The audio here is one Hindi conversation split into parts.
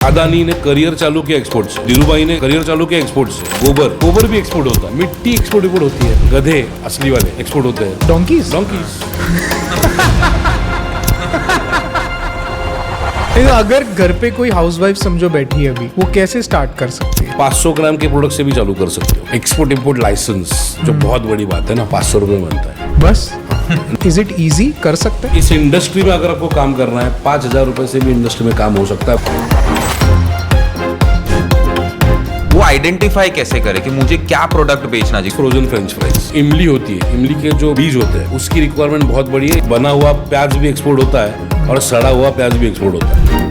अदानी ने करियर चालू किया एक्सपोर्ट से, धीरूभाई ने करियर चालू किया एक्सपोर्ट से। गोबर भी एक्सपोर्ट होता है, मिट्टी एक्सपोर्ट होती है, गधे असली वाले एक्सपोर्ट होते हैं, डोंकीज। अगर घर पे कोई हाउसवाइफ समझो बैठी है अभी, वो कैसे स्टार्ट कर सकती है? 500 ग्राम के प्रोडक्ट से भी चालू कर सकते हो। एक्सपोर्ट इम्पोर्ट लाइसेंस जो बहुत बड़ी बात है ना, 500 रुपये में बनता है बस। Is it easy? कर सकते हैं इस इंडस्ट्री में। अगर आपको काम करना है 5,000 रुपए से भी इंडस्ट्री में काम हो सकता है। वो आइडेंटिफाई कैसे करे कि मुझे क्या प्रोडक्ट बेचना चाहिए? फ्रोजन फ्रेंच फ्राइज, इमली होती है, इमली के जो बीज होते हैं उसकी रिक्वायरमेंट बहुत बड़ी है। बना हुआ प्याज भी एक्सपोर्ट होता है और सड़ा हुआ प्याज भी एक्सपोर्ट होता है।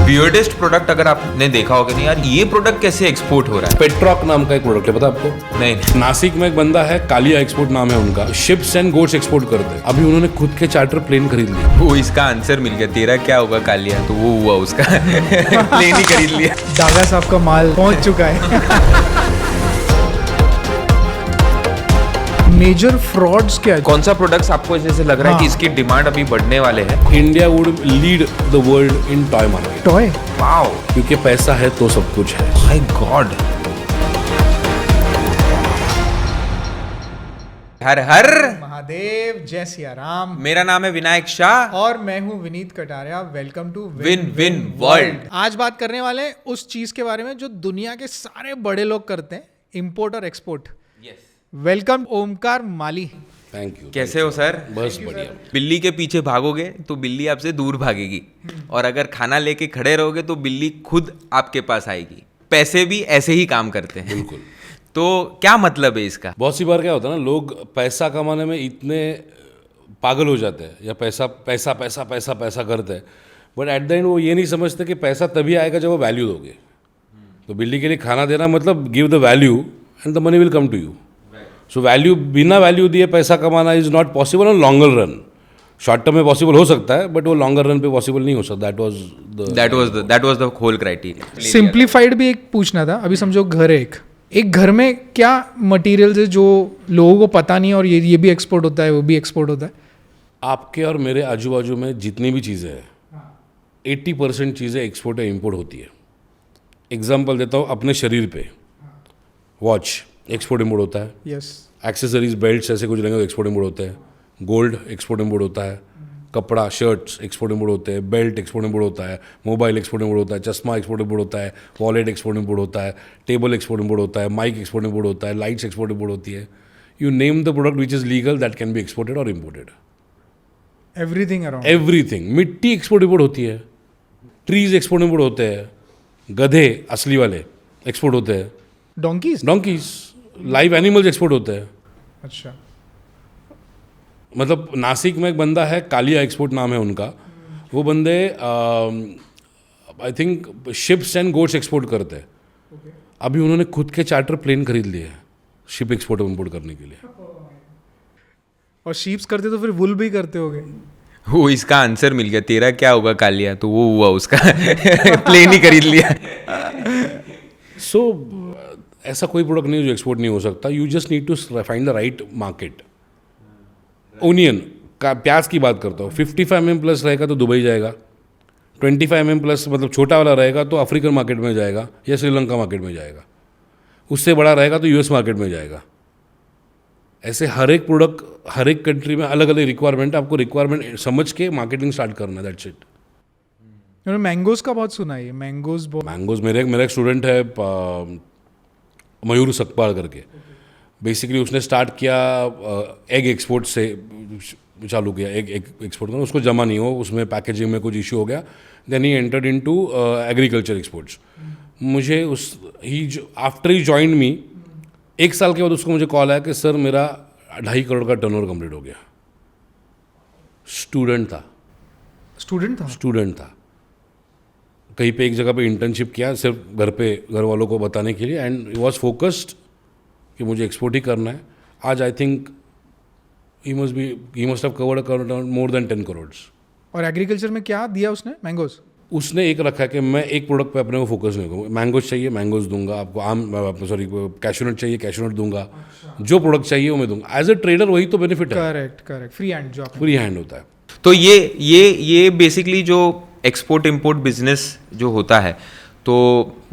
वियर्डेस्ट प्रोडक्ट अगर आपने देखा होगा नहीं यार ये प्रोडक्ट कैसे एक्सपोर्ट हो रहा है? पेट्रॉक नाम का एक प्रोडक्ट है, पता आपको? नहीं। नासिक में एक बंदा है, कालिया एक्सपोर्ट नाम है उनका। शिप्स एंड गोट्स एक्सपोर्ट करते हैं। अभी उन्होंने खुद के चार्टर प्लेन खरीद लिए। वो इसका आंसर मिल गया, तेरा क्या होगा कालिया, तो वो हुआ उसका प्लेन ही खरीद लिया। दागा साहब का माल पहुंच चुका है। मेजर फ्रॉड्स क्या है? कौन सा प्रोडक्ट्स आपको जैसे लग रहा है कि इसकी डिमांड अभी बढ़ने वाले हैं? India would lead the world in toy market. Toy? Wow, क्योंकि पैसा है तो सब कुछ है। My god. हर हर महादेव, जय सिया राम। मेरा नाम है विनायक शाह और मैं हूं Vineet Kataria. Welcome to win win world. आज बात करने वाले हैं उस चीज के बारे में जो दुनिया के सारे बड़े लोग करते हैं, इंपोर्ट और export. Welcome Omkar Mali. Thank you. कैसे हो सर? बस बढ़िया। बिल्ली के पीछे भागोगे तो बिल्ली आपसे दूर भागेगी, और अगर खाना लेके खड़े रहोगे तो बिल्ली खुद आपके पास आएगी। पैसे भी ऐसे ही काम करते हैं। बिल्कुल। तो क्या मतलब है इसका? बहुत सी बार क्या होता है ना, लोग पैसा कमाने में इतने पागल हो जाते हैं या पैसा पैसा पैसा पैसा पैसा करते हैं, बट एट द एंड वो ये नहीं समझते कि पैसा तभी आएगा जब वो वैल्यू दोगे। तो बिल्ली के लिए खाना देना मतलब give the value and the money will come to you. So value, बिना वैल्यू दिए पैसा कमाना is not possible on longer run. Short term में पॉसिबल हो सकता है, बट वो लॉन्गर रन पे पॉसिबल नहीं हो सकता। That was the whole criteria. Simplified भी एक पूछना था। अभी समझो घर है, एक घर में क्या मटेरियल्स है जो लोगों को पता नहीं है और ये भी एक्सपोर्ट होता है, वो भी एक्सपोर्ट होता है? आपके और मेरे आजू बाजू में जितनी भी चीज़ें हैं, 80% चीज़ें एक्सपोर्ट या इम्पोर्ट होती है। एग्जाम्पल देता हूँ अपने शरीर पे, वॉच एक्सपोर्ट इम्पोर्ट होता है। यस। एक्सेसरीज, बेल्ट्स ऐसे कुछ लेंगे तो एक्सपोर्ट इम्पोर्ट होते हैं। गोल्ड एक्सपोर्ट इम्पोर्ट होता है। कपड़ा, शर्ट्स एक्सपोर्ट इम्पोर्ट होते हैं। बेल्ट एक्सपोर्ट इम्पोर्ट होता है। मोबाइल एक्सपोर्ट इम्पोर्ट होता है। चश्मा एक्सपोर्ट इम्पोर्ट होता है। वॉलेट एक्सपोर्ट इम्पोर्ट होता है। टेबल एक्सपोर्ट इम्पोर्ट होता है। माइक एक्सपोर्ट इम्पोर्ट होता है। लाइट्स एक्सपोर्ट इम्पोर्ट होती है। You name the product which is legal that can be exported और इम्पोर्टेड। Everything around, everything. मिट्टी एक्सपोर्ट इम्पोर्ट होती है। ट्रीज एक्सपोर्ट इम्पोर्ट होते हैं। गधे असली वाले एक्सपोर्ट होते हैं। डोंकीज, लाइव एनिमल्स एक्सपोर्ट होते हैं। अच्छा। मतलब नासिक में एक बंदा है, कालिया एक्सपोर्ट नाम है उनका। वो बंदे I think ships and goats export करते हैं। अभी उन्होंने खुद के चार्टर प्लेन खरीद लिए हैं शिप एक्सपोर्ट इम्पोर्ट करने के लिए। और शीप्स करते तो फिर वुल भी करते होगे। वो इसका आंसर मिल गया, तेरा क्या होगा कालिया, तो वो हुआ उसका प्लेन ही खरीद लिया। सो ऐसा कोई प्रोडक्ट नहीं जो एक्सपोर्ट नहीं हो सकता। You just need to find the right market. Onion का, प्याज की बात करता हूँ, 55 mm प्लस रहेगा तो दुबई जाएगा। 25 mm प्लस मतलब छोटा वाला रहेगा तो अफ्रीकन मार्केट में जाएगा या श्रीलंका मार्केट में जाएगा। उससे बड़ा रहेगा तो यूएस मार्केट में जाएगा। ऐसे हर एक प्रोडक्ट हर एक कंट्री में अलग अलग रिक्वायरमेंट है। आपको रिक्वायरमेंट समझ के मार्केटिंग स्टार्ट करना है, दैट्स इट। मैंने मैंगोज का बहुत सुना है। मैंगोज मेरा एक स्टूडेंट है मयूर सकपाल करके। बेसिकली उसने स्टार्ट किया एग एक्सपोर्ट से चालू किया, एग एक्सपोर्ट करना। उसको जमा नहीं हो, उसमें पैकेजिंग में कुछ इशू हो गया। Then he entered into agriculture exports. मुझे आफ्टर ही जॉइंड मी, 1 साल के बाद उसको मुझे कॉल आया कि सर मेरा 2.5 करोड़ का टर्नओवर कंप्लीट हो गया। स्टूडेंट था। कहीं पे एक जगह पे इंटर्नशिप किया, सिर्फ घर वालों को बताने के लिए, एंड ही वॉज फोकस्ड कि मुझे एक्सपोर्ट ही करना है। आज I think he must have covered more than 10 crore. और एग्रीकल्चर में क्या दिया उसने? मैंगोज। उसने एक रखा है कि मैं एक प्रोडक्ट पे अपने को फोकस नहीं करूँगा। मैंगोज चाहिए, मैंगोज दूंगा आपको। कैशूनट चाहिए, कैशूनट दूंगा। जो प्रोडक्ट चाहिए वो मैं दूंगा। एज अ ट्रेडर वही तो बेनिफिट है। करेक्ट। फ्री हैंड जो फ्री हैंड होता है। तो ये बेसिकली जो एक्सपोर्ट इंपोर्ट बिजनेस जो होता है, तो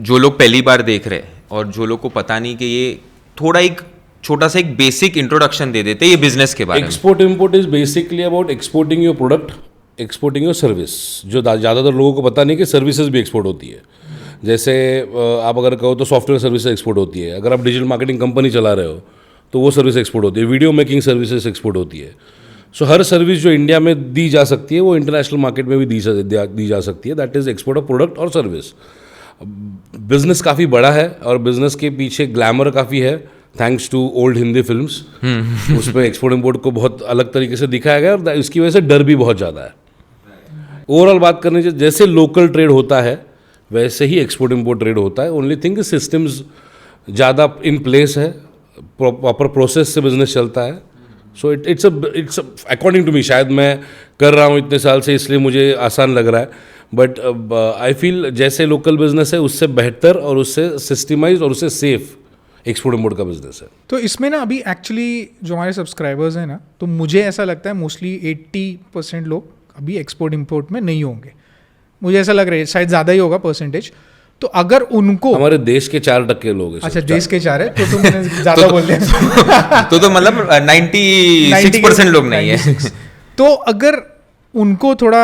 जो लोग पहली बार देख रहे हैं और जो लोग को पता नहीं कि ये थोड़ा एक छोटा सा एक बेसिक इंट्रोडक्शन दे देते ये बिजनेस के बारे में। Export import is basically about exporting your product, exporting your service. जो ज़्यादातर लोगों को पता नहीं कि सर्विसेज भी एक्सपोर्ट होती है। जैसे आप अगर कहो तो सॉफ्टवेयर सर्विस एक्सपोर्ट होती है, अगर आप डिजिटल मार्केटिंग कंपनी चला रहे हो तो वो सर्विस एक्सपोर्ट होती है, वीडियो मेकिंग सर्विसेज एक्सपोर्ट होती है। सो हर सर्विस जो इंडिया में दी जा सकती है वो इंटरनेशनल मार्केट में भी दी जा सकती है। That is export of product और सर्विस। बिजनेस काफ़ी बड़ा है और बिजनेस के पीछे ग्लैमर काफ़ी है, thanks to old Hindi films. उसमें एक्सपोर्ट इम्पोर्ट को बहुत अलग तरीके से दिखाया गया और इसकी वजह से डर भी बहुत ज़्यादा है। ओवरऑल बात करने से जैसे लोकल ट्रेड होता है वैसे ही एक्सपोर्ट इम्पोर्ट ट्रेड होता है। ओनली थिंग सिस्टम्स ज़्यादा इन प्लेस है, प्रॉपर प्रोसेस से बिजनेस चलता है। So it's according to me, शायद मैं कर रहा हूँ इतने साल से इसलिए मुझे आसान लग रहा है, बट आई फील जैसे लोकल बिजनेस है उससे बेहतर और उससे सिस्टमाइज और उससे सेफ एक्सपोर्ट इम्पोर्ट का बिजनेस है। तो इसमें ना अभी एक्चुअली जो हमारे सब्सक्राइबर्स हैं ना, तो मुझे ऐसा लगता है मोस्टली 80% लोग अभी एक्सपोर्ट इम्पोर्ट में नहीं होंगे। मुझे ऐसा लग रहा है शायद ज़्यादा ही होगा परसेंटेज। तो अगर उनको हमारे देश के 4% लोग हैं। अच्छा, देश के 4 है तो मैंने ज़्यादा बोल दिया। तो मतलब 96% लोग नहीं है। तो अगर उनको थोड़ा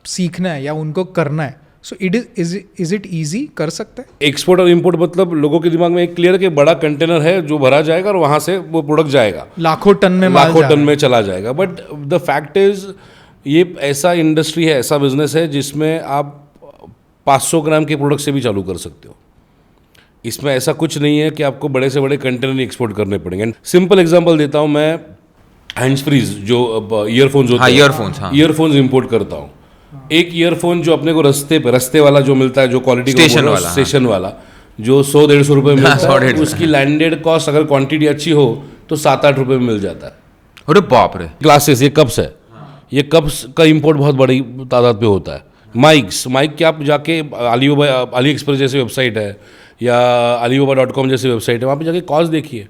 सीखना है या उनको करना है, सो इज इट ईजी, कर सकते हैं? एक्सपोर्ट और इम्पोर्ट मतलब लोगों के दिमाग में एक क्लियर है कि बड़ा कंटेनर है जो भरा जाएगा और वहाँ से वो प्रोडक्ट जाएगा, लाखों टन में चला जाएगा। बट द फैक्ट इज ये ऐसा इंडस्ट्री है, ऐसा बिजनेस है जिसमें आप 500 ग्राम के प्रोडक्ट से भी चालू कर सकते हो। इसमें ऐसा कुछ नहीं है कि आपको बड़े से बड़े कंटेनर एक्सपोर्ट करने पड़ेंगे। सिंपल एग्जांपल देता हूँ मैं, हैंड्स फ्रीज जो ईयरफोन्स होते हैं, ईयरफोन्स इंपोर्ट करता हूँ। एक ईयरफोन जो अपने को रस्ते वाला जो मिलता है, जो क्वालिटी स्टेशन वाला जो 100-150 रुपये में मिलता है, उसकी लैंडेड कॉस्ट अगर क्वांटिटी अच्छी हो तो 7-8 रुपये में मिल जाता है। अरे बाप रे। ग्लासेस, ये कप्स है, ये कप्स का इंपोर्ट बहुत बड़ी तादाद पे होता है। माइक के आप जाके अली एक्सप्रेस जैसी वेबसाइट है या alibaba.com जैसी वेबसाइट है, वहाँ पे जाके कॉस्ट देखिए।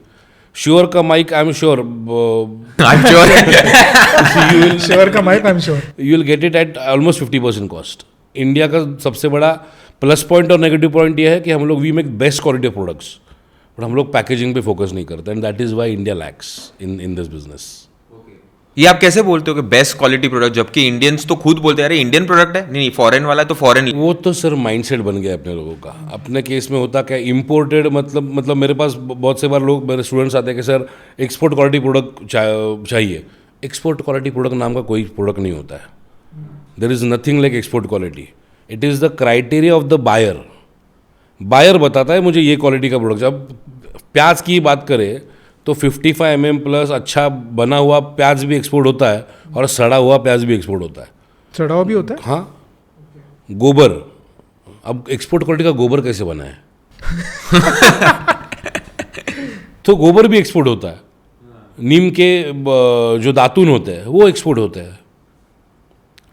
श्योर का mic, I am sure you will get it at almost 50% cost. India का सबसे बड़ा प्लस पॉइंट और नेगेटिव पॉइंट यह है कि हम लोग we make best quality of products, but हम लोग पैकेजिंग पे फोकस नहीं करते, and that is why India lacks in this business. ये आप कैसे बोलते हो कि बेस्ट क्वालिटी प्रोडक्ट, जबकि इंडियंस तो खुद बोलते हैं अरे इंडियन प्रोडक्ट है, नहीं फॉरेन वाला है तो फॉरेन। वो तो सर माइंडसेट बन गया अपने लोगों का। अपने केस में होता क्या, इंपोर्टेड मतलब मेरे पास बहुत से बार लोग, मेरे स्टूडेंट्स आते हैं कि सर एक्सपोर्ट क्वालिटी प्रोडक्ट चाहिए। एक्सपोर्ट क्वालिटी प्रोडक्ट नाम का कोई प्रोडक्ट नहीं होता है। There is nothing like export quality. It is the criteria of the buyer. Buyer बताता है मुझे ये क्वालिटी का प्रोडक्ट। जब प्याज की बात करें तो 55 mm प्लस अच्छा बना हुआ प्याज भी एक्सपोर्ट होता है और सड़ा हुआ प्याज भी एक्सपोर्ट होता है। सड़ा हुआ भी होता है? हाँ। गोबर, अब एक्सपोर्ट क्वालिटी का गोबर कैसे बना है? तो गोबर भी एक्सपोर्ट होता है। नीम के जो दातुन होते हैं वो एक्सपोर्ट होते हैं।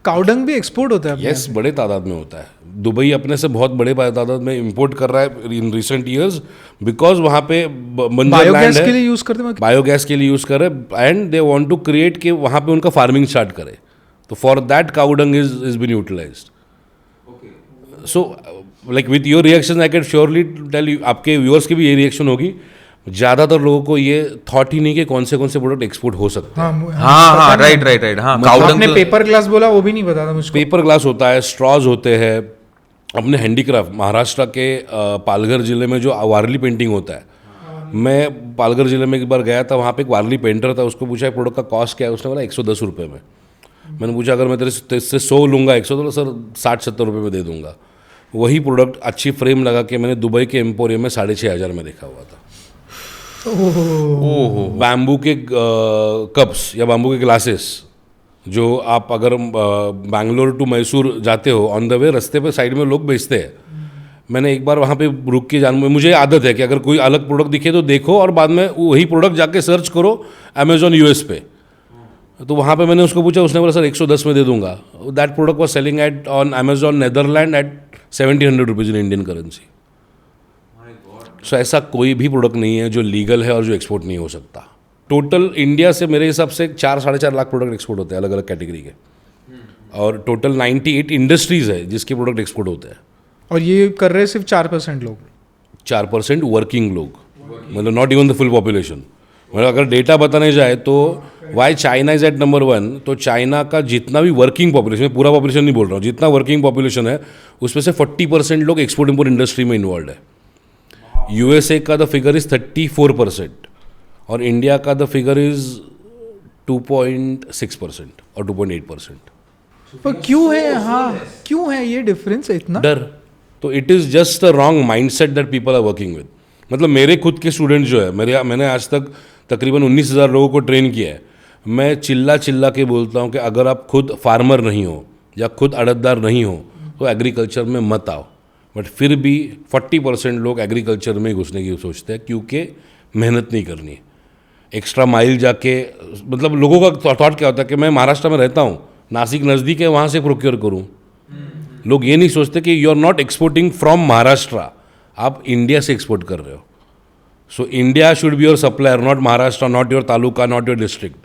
काउडंग भी एक्सपोर्ट होता है? यस, बड़े तादाद में होता है। दुबई अपने से बहुत बड़े तादाद में इंपोर्ट कर रहा है इन रिसेंट ईयर्स, बिकॉज वहाँ पे बायोगैस के लिए यूज करते हैं। बायोगैस के लिए यूज करे and they want to create कि वहाँ पे उनका फार्मिंग स्टार्ट करे, तो for that cow dung is been utilized. So like with your reaction I can surely tell you, आपके व्यूअर्स की भी ये रिएक्शन होगी, ज़्यादातर लोगों को ये थॉट ही नहीं कि कौन से प्रोडक्ट एक्सपोर्ट हो सकते हैं। हाँ, राइट। हाँ, आपने पेपर ग्लास बोला, वो भी नहीं बता था मुझको। पेपर ग्लास होता है, स्ट्रॉज होते हैं, अपने हैंडीक्राफ्ट महाराष्ट्र के पालघर जिले में जो वारली पेंटिंग होता है। मैं पालघर जिले में एक बार गया था, वहाँ पे एक वारली पेंटर था, उसको पूछा प्रोडक्ट का कॉस्ट क्या है, उसने बोला 110 रुपये में। मैंने पूछा अगर मैं तेरे से 100 लूँगा 100, तो सर 60-70 रुपये में दे दूँगा। वही प्रोडक्ट अच्छी फ्रेम लगा के मैंने दुबई के एम्पोरियम में 6,500 में देखा हुआ था। बैम्बू के कप्स या बैम्बू के ग्लासेस जो आप अगर बैंगलोर टू मैसूर जाते हो, ऑन द वे रास्ते पे साइड में लोग बेचते हैं। मैंने एक बार वहाँ पे रुक के मुझे आदत है कि अगर कोई अलग प्रोडक्ट दिखे तो देखो और बाद में वही प्रोडक्ट जाके सर्च करो अमेजॉन यूएस पे। तो वहाँ पे मैंने उसको पूछा, उसने बोला सर 110 में दे दूंगा। That product was selling at on Amazon Netherland at 1700 rupees in Indian currency. So ऐसा कोई भी प्रोडक्ट नहीं है जो लीगल है और जो एक्सपोर्ट नहीं हो सकता। टोटल इंडिया से मेरे हिसाब से 4-4.5 लाख प्रोडक्ट एक्सपोर्ट होते हैं अलग अलग कैटेगरी के। और टोटल 98 इंडस्ट्रीज़ है जिसके प्रोडक्ट एक्सपोर्ट होते हैं। और ये कर रहे हैं सिर्फ 4% लोग। 4% वर्किंग लोग, मतलब not even the full population. मतलब अगर डेटा बताने जाए तो why China is at number 1, तो चाइना का जितना भी वर्किंग पॉपुलेशन, पूरा पॉपुलेशन नहीं बोल रहा हूँ, जितना वर्किंग पॉपुलेशन है उसमें से 40% लोग एक्सपोर्ट इम्पोर्ट इंडस्ट्री में इन्वॉल्व है। यूएसए का द फिगर इज़ 34% और इंडिया का द फिगर इज़ 2.6% और 2.8%। पर क्यों है, हाँ क्यों है ये डिफरेंस इतना? डर। तो it is just a wrong mindset that people are working with. मतलब मेरे खुद के स्टूडेंट जो है, मैंने आज तक तकरीबन 19,000 लोगों को ट्रेन किया है। मैं चिल्ला चिल्ला के बोलता हूँ कि अगर आप खुद फार्मर नहीं हो या खुद अड़ददार नहीं हो तो एग्रीकल्चर में मत आओ। बट फिर भी 40% लोग एग्रीकल्चर में घुसने की सोचते हैं क्योंकि मेहनत नहीं करनी है। एक्स्ट्रा माइल जाके, मतलब लोगों का थॉट क्या होता है कि मैं महाराष्ट्र में रहता हूँ, नासिक नज़दीक है, वहाँ से प्रोक्योर करूँ। लोग ये नहीं सोचते कि you are not exporting from Maharashtra, आप इंडिया से एक्सपोर्ट कर रहे हो। So India should be your supplier, not Maharashtra, not your taluka, not your district.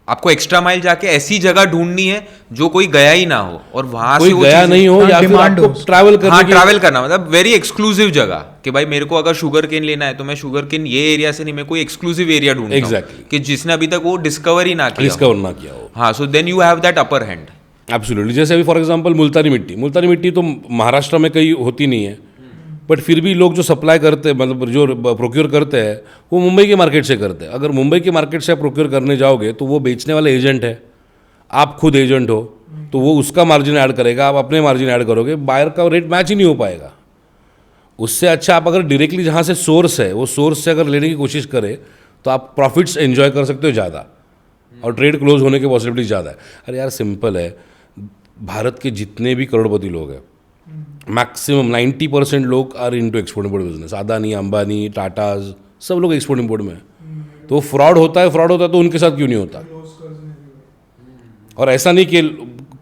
आपको एक्स्ट्रा माइल जाके ऐसी जगह ढूंढनी है जो कोई गया ही ना हो और वहां कोई से वो गया चीजें- नहीं हो या फिर डिमांड आपको हो। ट्रैवल करने हाँ की- ट्रैवल करना, मतलब वेरी एक्सक्लूसिव जगह कि भाई मेरे को अगर शुगर केन लेना है तो मैं शुगर केन ये एरिया से नहीं, मैं कोई एक्सक्लूसिव एरिया ढूंढता हूं Exactly. कि जिसने अभी तक वो डिस्कवर ही ना किया हो। डिस्कवर ना किया हो। हाँ, so then you have that upper hand. Absolutely. जैसे अभी फॉर एग्जांपल मुल्तानी मिट्टी तो महाराष्ट्र में कहीं होती नहीं है, बट फिर भी लोग जो सप्लाई करते हैं, मतलब जो प्रोक्योर करते हैं, वो मुंबई के मार्केट से करते हैं। अगर मुंबई के मार्केट से आप प्रोक्योर करने जाओगे तो वो बेचने वाला एजेंट है, आप खुद एजेंट हो, तो वो उसका मार्जिन ऐड करेगा, आप अपने मार्जिन ऐड करोगे, बायर का रेट मैच ही नहीं हो पाएगा। उससे अच्छा आप अगर डायरेक्टली जहाँ से सोर्स है वो सोर्स से अगर लेने की कोशिश करें तो आप प्रॉफिट्स एंजॉय कर सकते हो ज़्यादा और ट्रेड क्लोज होने की पॉसिबिलिटी ज़्यादा है। अरे यार सिंपल है, भारत के जितने भी करोड़पति लोग हैं मैक्सिमम 90% लोग are into export import business. Adani, Ambani, Tatas, सब लोग एक्सपोर्ट इम्पोर्ट में हैं। तो फ्रॉड होता है तो उनके साथ क्यों नहीं होता? और ऐसा नहीं कि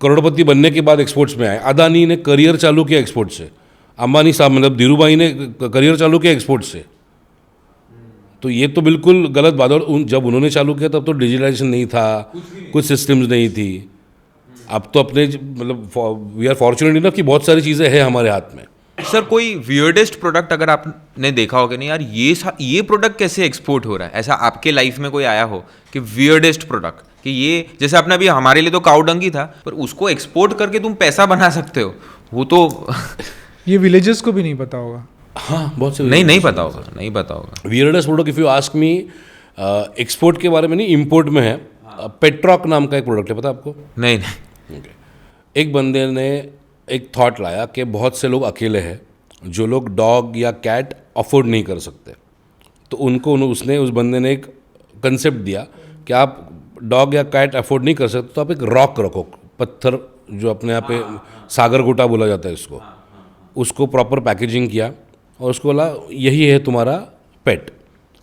करोड़पति बनने के बाद एक्सपोर्ट्स में आए। अदानी ने करियर चालू किया एक्सपोर्ट से, अंबानी साहब मतलब धीरूभाई ने करियर चालू किया एक्सपोर्ट से। तो ये तो बिल्कुल गलत बात है। और जब उन्होंने चालू किया तब तो डिजिटलाइजेशन नहीं था, कुछ सिस्टम्स नहीं थी। अब तो अपने मतलब वी आर फॉर्चुनेट इनफ कि बहुत सारी चीज़ें हैं हमारे हाथ में। सर कोई वियर्डेस्ट प्रोडक्ट अगर आपने देखा हो कि नहीं यार ये प्रोडक्ट कैसे एक्सपोर्ट हो रहा है, ऐसा आपके लाइफ में कोई आया हो कि वियर्डेस्ट प्रोडक्ट कि ये, जैसे आपने अभी हमारे लिए तो काउ डंग ही था, पर उसको एक्सपोर्ट करके तुम पैसा बना सकते हो, वो तो ये विलेजेस को भी नहीं पता होगा। हाँ, बहुत से नहीं पता होगा। Weirdest product if you ask me, export के बारे में नहीं, इंपोर्ट में है। पेट्रॉक नाम का एक प्रोडक्ट है, पता आपको? नहीं Okay. एक बंदे ने एक थॉट लाया कि बहुत से लोग अकेले हैं जो लोग डॉग या कैट अफोर्ड नहीं कर सकते, तो उस बंदे ने एक कंसेप्ट दिया कि आप डॉग या कैट अफोर्ड नहीं कर सकते तो आप एक रॉक रखो, पत्थर जो अपने यहाँ पे सागर गोटा बोला जाता है इसको, उसको प्रॉपर पैकेजिंग किया और उसको बोला यही है तुम्हारा pet,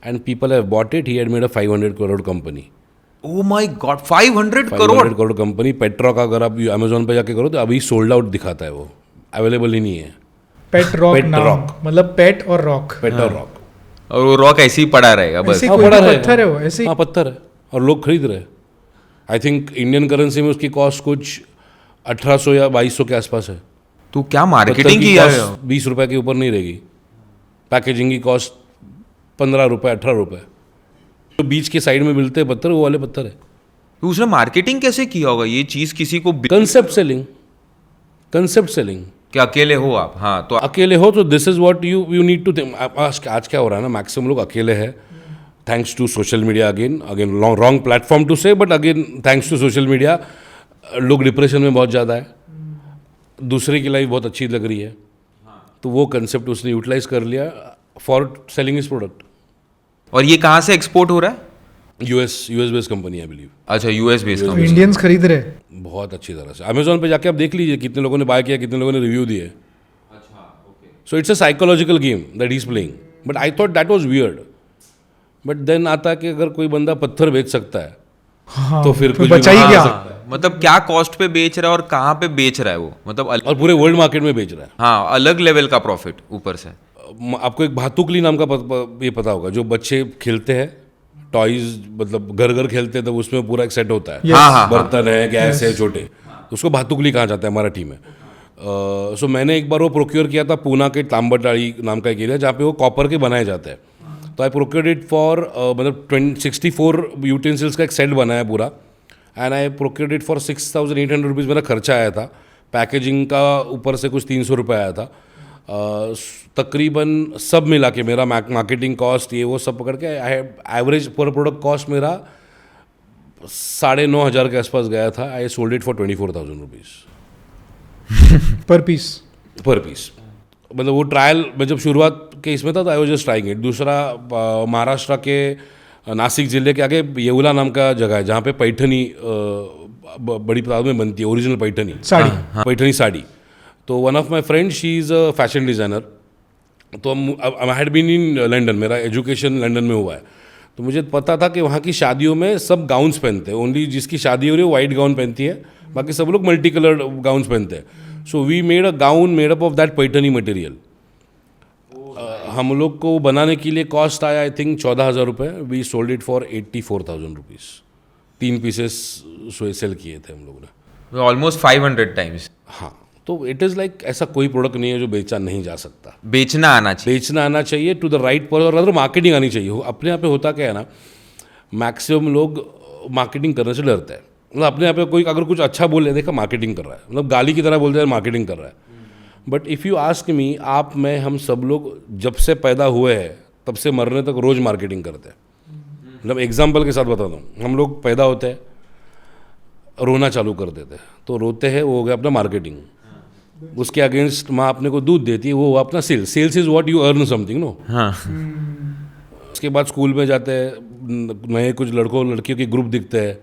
and people have bought it. He had made a 500 crore company. Oh my god, 500 crore company pet rock. अगर आप अमेजोन पे जाके करो तो अभी सोल्ड आउट दिखाता है, वो अवेलेबल ही नहीं है। पेट रॉक Pet नाम, rock. मतलब पेट और रॉक, पेट और रॉक। और वो रॉक ऐसे ही पड़ा रहेगा बस। ऐसे हाँ, कोई बड़ा भी रहेगा। पत्थर है वो ऐसे ही। हाँ, पत्थर है और लोग खरीद रहे हैं। आई थिंक इंडियन करेंसी में उसकी कॉस्ट कुछ 1800 या 2200 के आसपास है। तो क्या मार्केटिंग की है? 20 रुपए के ऊपर नहीं रहेगी। पैकेजिंग की कॉस्ट 15 रुपए 18 रुपए। तो बीच के साइड में मिलते हैं पत्थर, वो वाले पत्थर है। तो उसने मार्केटिंग कैसे किया होगा ये चीज किसी को कंसेप्ट सेलिंग। कि अकेले हो आप, हाँ तो अकेले हो तो this is what you need to think. आज क्या हो रहा है ना, मैक्सिमम लोग अकेले हैं thanks to social media. Again wrong platform to say, but again thanks to social media लोग डिप्रेशन में बहुत ज़्यादा है, दूसरे की लाइफ बहुत अच्छी लग रही है, तो वो कंसेप्ट उसने यूटिलाइज कर लिया फॉर सेलिंग इज प्रोडक्ट। और ये कहाँ से एक्सपोर्ट हो रहा है? US based company I believe. अच्छा, यूएस बेस्ड तो कंपनी। इंडियंस खरीद रहे हैं। बहुत अच्छी तरह से अमेजोन पे जाके आप देख लीजिए कितने लोगों ने बाय किया, कितने लोगों ने रिव्यू दिए। So it's a psychological game that he is playing, but I thought that was weird. But then आता है कि अगर कोई बंदा पत्थर बेच सकता है हाँ, तो फिर कुछ बचा भी ही बना क्या? सकता है। मतलब क्या कॉस्ट पे बेच रहा है और कहाँ पे बेच रहा है वो, मतलब और पूरे वर्ल्ड मार्केट में बेच रहा है। हाँ, अलग लेवल का प्रॉफिट ऊपर से। आपको एक भातुकली नाम का ये पता होगा, जो बच्चे खेलते हैं टॉयज, मतलब घर घर खेलते हैं, तो उसमें पूरा एक सेट होता है। Yes. हाँ, हाँ, बर्तन है, गैस है, छोटे। उसको भातुकली कहा जाता है मराठी में। सो मैंने एक बार वो प्रोक्योर किया था पूना के तांबटाड़ी नाम का एक एरिया जहाँ पे वो कॉपर के बनाए जाते हैं। तो आई प्रोक्योर्ड इट फॉर मतलब 64 यूटेंसिल्स का एक सेट बनाया पूरा, and I procured it for 6,800 rupees मेरा खर्चा आया था। पैकेजिंग का ऊपर से कुछ 300 रुपये आया था। तकरीबन सब मिला के मेरा मार्केटिंग कॉस्ट ये वो सब पकड़ के एवरेज पर प्रोडक्ट कॉस्ट मेरा 9,500 के आसपास गया था। I sold it for 24,000 rupees per piece. पर पीस। मतलब वो ट्रायल मैं जब शुरुआत के इसमें था तो I was just trying it. दूसरा महाराष्ट्र के नासिक ज़िले के आगे येवला नाम का जगह है जहाँ पे पैठनी बड़ी तादाद में बनती है, ओरिजिनल पैठनी साड़ी। पैठनी साड़ी। तो one of my friend she is a fashion designer. तो I had been in London, मेरा एजुकेशन लंदन में हुआ है, तो मुझे पता था कि वहाँ की शादियों में सब गाउन्स पहनते हैं। ओनली जिसकी शादी हो रही है वो वाइट गाउन पहनती है, बाकी सब लोग मल्टी कलर्ड गाउन्स पहनते हैं। So we made a gown made up of that Paithani material. हम लोग को बनाने के लिए कॉस्ट आया आई थिंक 14,000 रुपये। We sold it for 84,000 rupees. 3 pieces sale किए थे हम लोगों ने, ऑलमोस्ट 500 टाइम्स। हाँ। तो इट इज़ लाइक ऐसा कोई प्रोडक्ट नहीं है जो बेचा नहीं जा सकता। बेचना आना चाहिए, बेचना आना चाहिए टू द राइट पर्सन, और मार्केटिंग आनी चाहिए। अपने यहाँ पे होता क्या है ना, मैक्सिमम लोग मार्केटिंग करने से डरते हैं। मतलब अपने यहाँ पे कोई अगर कुछ अच्छा बोले देखा मार्केटिंग कर रहा है, मतलब गाली की तरह बोलते हैं मार्केटिंग कर रहा है। बट इफ़ यू आस्क मी, आप मैं हम सब लोग जब से पैदा हुए हैं तब से मरने तक रोज़ मार्केटिंग करते हैं। मतलब एग्जाम्पल के साथ बताता हूँ, हम लोग पैदा होते हैं, रोना चालू कर देते हैं, तो रोते हैं, वो हो गया अपना मार्केटिंग। उसके अगेंस्ट माँ अपने को दूध देती है, वो हुआ अपना sales. Sales is what you earn something, no. हाँ। उसके बाद स्कूल में जाते हैं, नए कुछ लड़कों लड़कियों के ग्रुप दिखते हैं,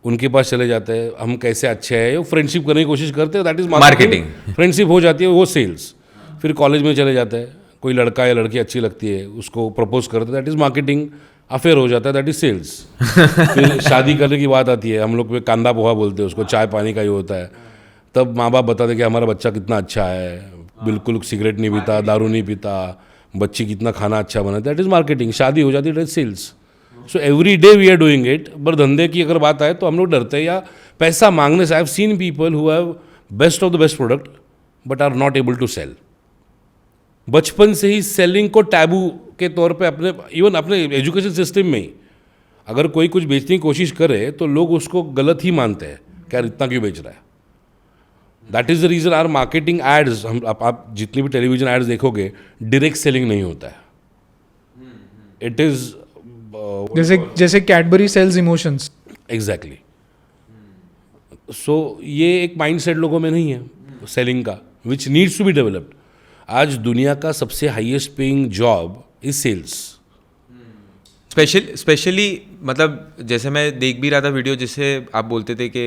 उनके पास चले जाते हैं, हम कैसे अच्छे हैं, वो फ्रेंडशिप करने की कोशिश करते हैं, दैट इज़ मार्केटिंग। फ्रेंडशिप हो जाती है, वो सेल्स। फिर कॉलेज में चले जाते हैं, कोई लड़का या लड़की अच्छी लगती है, उसको प्रपोज करते हैं, दैट इज़ मार्केटिंग। अफेयर हो जाता है, दैट इज़ सेल्स। फिर शादी करने की बात आती है, हम लोग पे कांदा पोहा बोलते हैं उसको, चाय पानी का ही होता है। तब माँ बाप बताते कि हमारा बच्चा कितना अच्छा है, बिल्कुल सिगरेट नहीं पीता, दारू नहीं पीता, बच्ची कितना खाना अच्छा बनाता है, दैट इज़ मार्केटिंग। शादी हो जाती है, that is sales. So every day we are doing it. पर धंधे की अगर बात आए तो हम लोग डरते हैं या पैसा मांगने से। I have seen people who have best of the best product but are not able to sell. बचपन से ही सेलिंग को टैबू के तौर पे अपने इवन अपने एजुकेशन सिस्टम में ही अगर कोई कुछ बेचने की कोशिश करे तो लोग उसको गलत ही मानते हैं कि यार इतना क्यों बेच रहा है। That is the reason are marketing ads, हम आप जितनी भी टेलीविजन एड्स देखोगे डायरेक्ट सेलिंग नहीं होता है। इट इज़ जैसे Cadbury sells emotions. Exactly. So ये एक माइंडसेट लोगों में नहीं है सेलिंग का, which needs to be developed. आज दुनिया का सबसे highest paying job is sales. Specially मतलब जैसे मैं देख भी रहा था वीडियो जिससे आप बोलते थे कि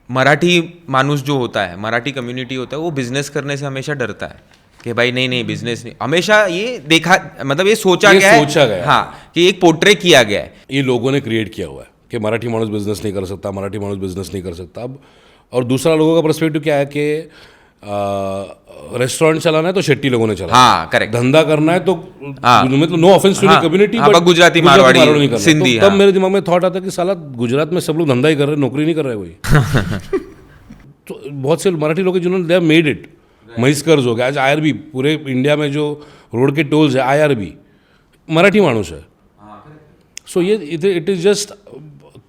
मराठी मानुस जो होता है, मराठी कम्युनिटी होता है, वो बिजनेस करने से हमेशा डरता है कि भाई नहीं बिजनेस नहीं। हमेशा ये देखा, मतलब ये सोचा गया है, हाँ, कि एक पोर्ट्रे किया गया है, ये लोगों ने क्रिएट किया हुआ है कि मराठी मानुस बिजनेस नहीं कर सकता, मराठी मानुस बिजनेस नहीं कर सकता। अब और दूसरा लोगों का पर्सपेक्टिव क्या है कि रेस्टोरेंट चलाना है तो शेट्टी लोगों ने चलाना, हाँ करेक्ट, धंधा करना है तो मतलब no offence to the community, but Gujarati Marwari नहीं करना। सिंधी। तब मेरे दिमाग में थॉट आता कि साला गुजरात में सब लोग धंधा ही कर रहे हैं, नौकरी नहीं कर रहे कोई। तो बहुत से मराठी लोग जिन्होंने दे हैव मेड इट। महिस्कर्स हो गया, आज IRB पूरे इंडिया में जो रोड के टोल्स है IRB मराठी मानुस है। सो ये it is just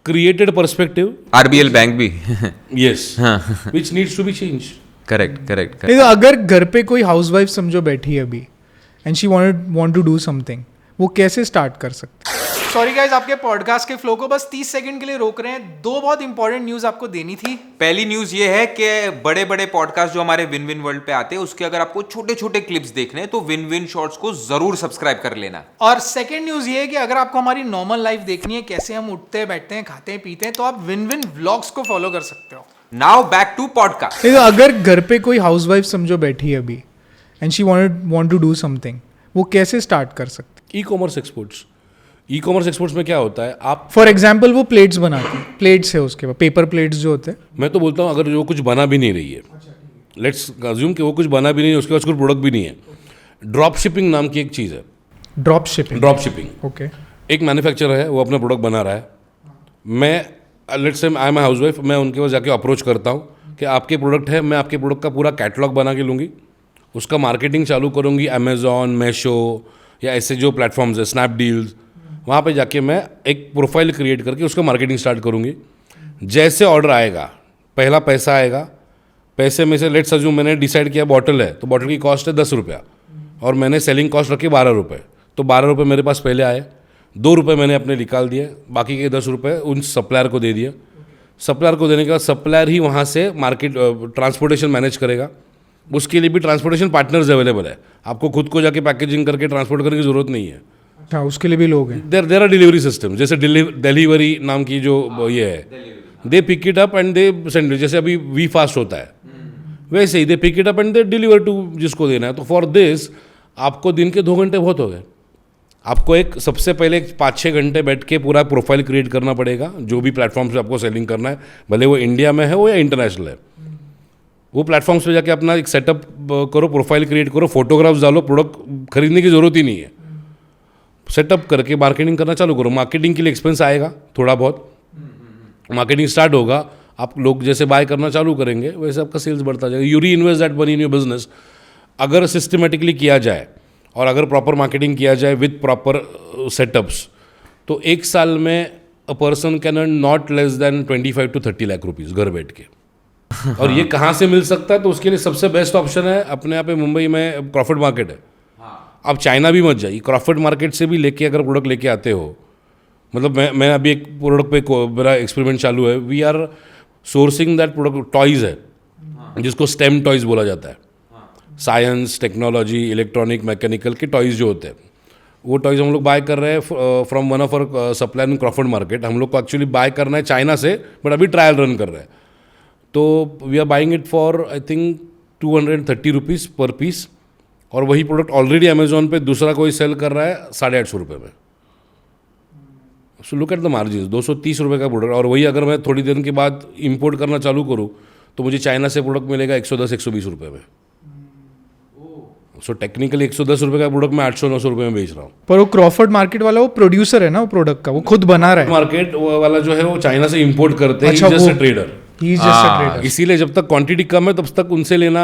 created perspective. RBL bank भी yes, which needs to be change. Correct. नहीं तो अगर घर पे कोई हाउसवाइफ समझो बैठी है अभी and she want to do something, वो कैसे स्टार्ट कर सकते? सॉरी गाइस, आपके पॉडकास्ट के फ्लो को बस 30 सेकंड के लिए रोक रहे हैं। 2 बहुत इंपॉर्टेंट न्यूज़ आपको देनी थी। पहली न्यूज़ ये है कि बड़े बड़े पॉडकास्ट जो हमारे विन विन वर्ल्ड पे आते हैं, उसके अगर आपको छोटे छोटे क्लिप्स देखने हैं तो विन विन शॉर्ट्स को जरूर सब्सक्राइब कर लेना। और सेकंड न्यूज़ ये है कि अगर आपको हमारी नॉर्मल लाइफ देखनी है, कैसे हम उठते हैं, बैठते हैं, खाते हैं, पीते हैं, तो आप विन विन व्लॉग्स को फॉलो कर सकते हो। Now back to podcast. नहीं तो अगर घर पे कोई हाउसवाइफ समझो बैठी है अभी and she want to do something, वो कैसे स्टार्ट कर सकते? E-commerce exports. ई-कॉमर्स एक्सपोर्ट्स में क्या होता है, आप फॉर एग्जाम्पल वो प्लेट्स बनाती है, प्लेट्स है उसके बाद पेपर प्लेट्स जो होते हैं। मैं तो बोलता हूँ अगर जो कुछ बना भी नहीं रही है, लेट्स अज्यूम कि वो कुछ बना भी नहीं है, उसके पास कोई प्रोडक्ट भी नहीं है, ड्रॉप शिपिंग नाम की एक चीज़ है। Drop shipping. Drop shipping, okay. एक मैन्युफैक्चरर है, वो अपना प्रोडक्ट बना रहा है, मैं let's say I am house wife, मैं उनके पास जाके अप्रोच करता हूँ कि आपके प्रोडक्ट है, मैं आपके प्रोडक्ट का पूरा कैटलॉग बना के लूँगी, उसका मार्केटिंग चालू करूँगी अमेज़ॉन, मीशो या ऐसे जो प्लेटफॉर्म्स है, स्नैपडील्स, वहाँ पे जाके मैं एक प्रोफाइल क्रिएट करके उसका मार्केटिंग स्टार्ट करूँगी। जैसे ऑर्डर आएगा, पहला पैसा आएगा, पैसे में से लेट्स अज्यूम मैंने डिसाइड किया बॉटल है, तो बॉटल की कॉस्ट है 10 रुपया और मैंने सेलिंग कॉस्ट रखी 12 रुपये, तो 12 रुपये मेरे पास पहले आए, 2 रुपये मैंने अपने निकाल दिए, बाकी के 10 रुपये उन सप्लायर को दे दिया। सप्लायर को देने के बाद सप्लायर ही वहाँ से मार्केट ट्रांसपोर्टेशन मैनेज करेगा। उसके लिए भी ट्रांसपोर्टेशन पार्टनर्स अवेलेबल है, आपको खुद को जाके पैकेजिंग करके ट्रांसपोर्ट करने की ज़रूरत नहीं है। अच्छा, उसके लिए भी लोग हैं। देर आर डिलीवरी सिस्टम, जैसे डिलीवरी नाम की जो ये है, they pick it up and they send, जैसे अभी वी फास्ट होता है वैसे ही they pick it up and they deliver to जिसको देना है। तो फॉर दिस आपको दिन के 2 घंटे बहुत हो गए। आपको एक सबसे पहले 5-6 घंटे बैठ के पूरा प्रोफाइल क्रिएट करना पड़ेगा, जो भी प्लेटफॉर्म्स पे आपको सेलिंग करना है, भले वो इंडिया में है हो या इंटरनेशनल है। वो प्लेटफॉर्म्स पे जाके अपना एक सेटअप करो, प्रोफाइल क्रिएट करो, फोटोग्राफ्स डालो, प्रोडक्ट खरीदने की ज़रूरत ही नहीं है, सेटअप करके मार्केटिंग करना चालू करो। मार्केटिंग के लिए एक्सपेंस आएगा थोड़ा बहुत, मार्केटिंग स्टार्ट होगा, आप लोग जैसे बाय करना चालू करेंगे वैसे आपका सेल्स बढ़ता जाएगा। यू री invest that money in your business. अगर सिस्टमेटिकली किया जाए और अगर प्रॉपर मार्केटिंग किया जाए विद प्रॉपर सेटअप्स, तो 1 साल में a person can earn not less than 25 to 30 lakh rupees घर बैठ के। और ये कहाँ से मिल सकता है? तो उसके लिए सबसे बेस्ट ऑप्शन है अपने यहाँ पे मुंबई में क्रॉफर्ड मार्केट है। आप चाइना भी मत जाइए, क्रॉफर्ड मार्केट से भी लेके अगर प्रोडक्ट लेके आते हो, मतलब मैं अभी एक प्रोडक्ट पे मेरा एक्सपेरिमेंट चालू है। We are sourcing that product, toys है जिसको स्टेम टॉयज़ बोला जाता है, साइंस, टेक्नोलॉजी, इलेक्ट्रॉनिक, मैकेनिकल के टॉयज़ जो होते हैं, वो टॉयज़ हम लोग बाय कर रहे हैं from one of our supplier in Crawford Market. हम लोग को एक्चुअली बाय करना है चाइना से, बट अभी ट्रायल रन कर रहे हैं। तो we are buying it for I think 230 rupees per piece, और वही प्रोडक्ट ऑलरेडी अमेजोन पे दूसरा कोई सेल कर रहा है 850 रुपये में। So look at the margin, 230 रुपये का प्रोडक्ट, और वही अगर मैं थोड़ी देर के बाद इंपोर्ट करना चालू करूँ तो मुझे चाइना से प्रोडक्ट मिलेगा 110-120 रुपये में। सो टेक्निकली 110 रुपये का प्रोडक्ट मैं 800-900 रुपये में बेच रहा हूँ। पर वो क्रॉफर्ड मार्केट वाला वो प्रोड्यूसर है ना, वो प्रोडक्ट का वो खुद बना रहा है। मार्केट वाला जो है वो चाइना से इंपोर्ट करते हैं, अच्छा, जस्ट वो- trader. He is just a trader. इसीलिए जब तक क्वांटिटी कम है तब तक उनसे लेना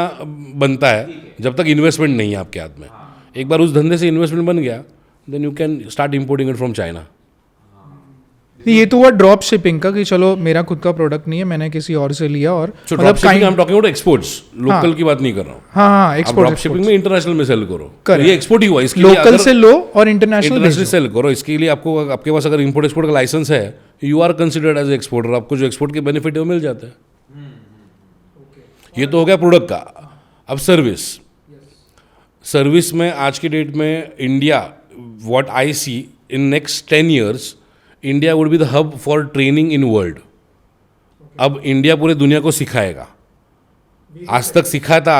बनता है, जब तक इन्वेस्टमेंट नहीं है आपके हाथ में। एक बार उस धंधे से इन्वेस्टमेंट बन गया, then you can start importing it from China. ये तो हुआ ड्रॉप शिपिंग का कि चलो मेरा खुद का प्रोडक्ट नहीं है, मैंने किसी और से लिया, और so drop shipping I am talking about exports, local की बात नहीं कर रहा हूँ। हाँ ड्रॉप एक्सपोर्ट शिपिंग में इंटरनेशनल में सेल करो, Correct. ये एक्सपोर्ट ही हुआ। इसके लिए लोकल से लो और इंटरनेशनल इंटरनेशनल सेल करो। इसके लिए आपको, आपके पास अगर इंपोर्ट एक्सपोर्ट का लाइसेंस है, you are considered as exporter, आपको जो एक्सपोर्ट के बेनिफिट है वो मिल जाता है। ये तो हो गया प्रोडक्ट का। अब सर्विस में आज की डेट में India, what I see in next 10 years, India would be the hub for training in world. अब इंडिया पूरे दुनिया को सिखाएगा। आज तक सिखाता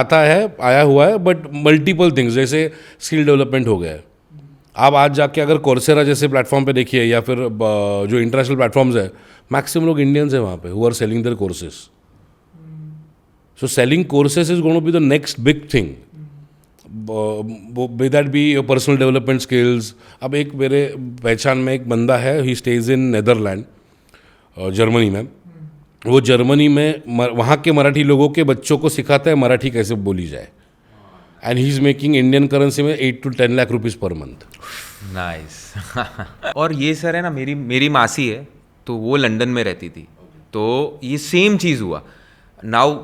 आया हुआ है, बट मल्टीपल थिंग्स, जैसे स्किल डेवलपमेंट हो गया है। आप आज जाके अगर कोर्सेरा जैसे प्लेटफॉर्म पे देखिए, या फिर जो इंटरनेशनल प्लेटफॉर्म्स है, मैक्सिमम लोग इंडियंस हैं वहाँ पे, who are selling their courses. So selling courses is going to be the next big thing. May that be your personal development skills. अब एक मेरे पहचान में एक बंदा है, he stays in Netherlands, Germany में। वो जर्मनी में वहाँ के मराठी लोगों के बच्चों को सिखाता है मराठी कैसे बोली जाए, and he is making Indian currency में 8 to 10 lakh rupees per month. Nice. और ये सर है ना, मेरी मासी है, तो वो लंदन में रहती थी, तो ये सेम चीज़ हुआ। नाउ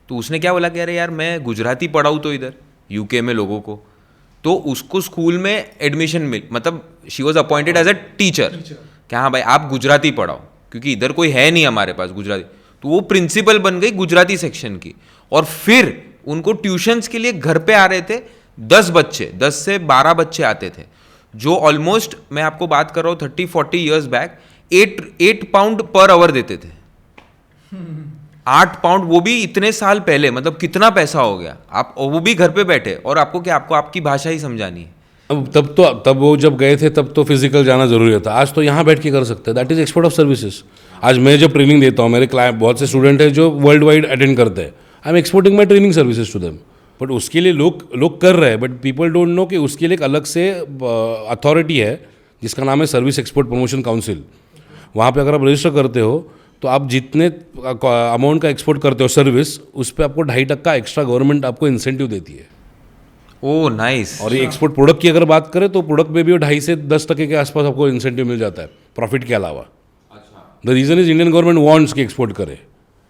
तो उसने क्या बोला कि अरे यार मैं गुजराती पढ़ाऊँ तो इधर यूके में लोगों को, तो उसको स्कूल में एडमिशन मिल, मतलब she was appointed as a teacher कि हाँ भाई आप गुजराती पढ़ाओ, क्योंकि इधर कोई है नहीं हमारे पास गुजराती। तो वो प्रिंसिपल बन गई गुजराती सेक्शन की, और फिर उनको ट्यूशन्स के लिए घर पे आ रहे थे 10 से 12 बच्चे आते थे, जो ऑलमोस्ट, मैं आपको बात कर रहा हूँ 30-40 years back, 8 pound per hour देते थे। 8 pound, वो भी इतने साल पहले, मतलब कितना पैसा हो गया। आप वो भी घर पे बैठे, और आपको क्या, आपको आपकी भाषा ही समझानी है। अब तब वो जब गए थे तब तो फिजिकल जाना जरूरी था। आज तो यहाँ बैठ के कर सकते हैं। That is export of services. आज मैं जब ट्रेनिंग देता हूँ, मेरे क्लाइंट बहुत से स्टूडेंट हैं जो वर्ल्ड वाइड अटेंड करते हैं, I am exporting my training services to them. But उसके लिए लोग कर रहे हैं, बट पीपल डोंट नो कि उसके लिए एक अलग से अथॉरिटी है जिसका नाम है सर्विस एक्सपोर्ट प्रमोशन काउंसिल। वहाँ पे अगर आप रजिस्टर करते हो तो आप जितने अमाउंट का एक्सपोर्ट करते हो सर्विस, उस पर आपको 2.5% एक्स्ट्रा गवर्नमेंट आपको इंसेंटिव देती है। ओ नाइस। और ये एक्सपोर्ट प्रोडक्ट की अगर बात करें तो प्रोडक्ट में भी 2.5 से 10% के आसपास आपको इंसेंटिव मिल जाता है प्रॉफिट के अलावा। The reason is Indian government wants कि एक्सपोर्ट करे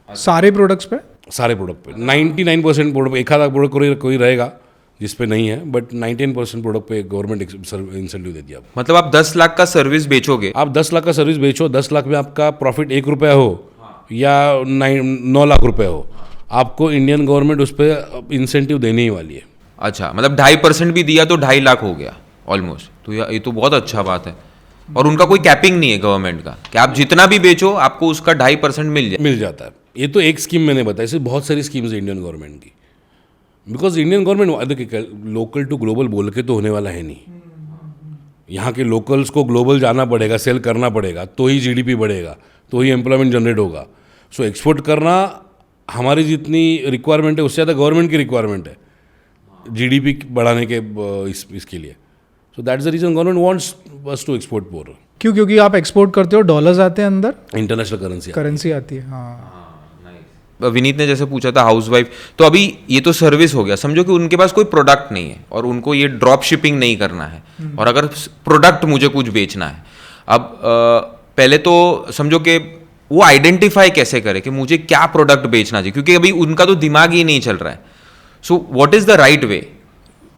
सारे प्रोडक्ट्स पे? सारे प्रोडक्ट पे 99% प्रोडक्ट, एक आधा प्रोडक्ट कोई रहेगा जिस पे नहीं है, बट 99% प्रोडक्ट पे गवर्नमेंट इंसेंटिव देती है आपको। मतलब आप 10 लाख का सर्विस बेचोगे, आप 10 लाख का सर्विस बेचो, 10 लाख में आपका प्रॉफिट 1 रुपया हो या 9 लाख रुपए हो, आपको इंडियन गवर्नमेंट उस पर इंसेंटिव देने ही वाली है। अच्छा मतलब 2.5% भी दिया तो 2.5 लाख हो गया ऑलमोस्ट। तो ये तो बहुत अच्छा बात है। और उनका कोई कैपिंग नहीं है गवर्नमेंट का कि आप जितना भी बेचो आपको उसका 2.5% मिल जाता है। ये तो एक स्कीम मैंने बताई, ऐसे बहुत सारी स्कीम्स है इंडियन गवर्नमेंट की। Because Indian government local to global बोल के तो होने वाला है नहीं। यहाँ के लोकल्स को ग्लोबल जाना पड़ेगा, सेल करना पड़ेगा, तो ही जीडीपी बढ़ेगा, तो ही एम्प्लॉयमेंट जनरेट होगा। सो एक्सपोर्ट करना हमारी जितनी रिक्वायरमेंट है उससे ज़्यादा गवर्नमेंट की रिक्वायरमेंट है जीडीपी बढ़ाने के इसके लिए। So that's the reason government wants us to export more. क्यों? क्योंकि आप एक्सपोर्ट करते हो, डॉलर्स आते हैं अंदर, इंटरनेशनल करेंसी आती है। हाँ। विनीत ने जैसे पूछा था हाउसवाइफ, तो अभी ये तो सर्विस हो गया। समझो कि उनके पास कोई प्रोडक्ट नहीं है और उनको ये ड्रॉप शिपिंग नहीं करना है, और अगर प्रोडक्ट मुझे कुछ बेचना है, अब पहले तो समझो कि वो आइडेंटिफाई कैसे करे कि मुझे क्या प्रोडक्ट बेचना चाहिए, क्योंकि अभी उनका तो दिमाग ही नहीं चल रहा है। So what is the right way?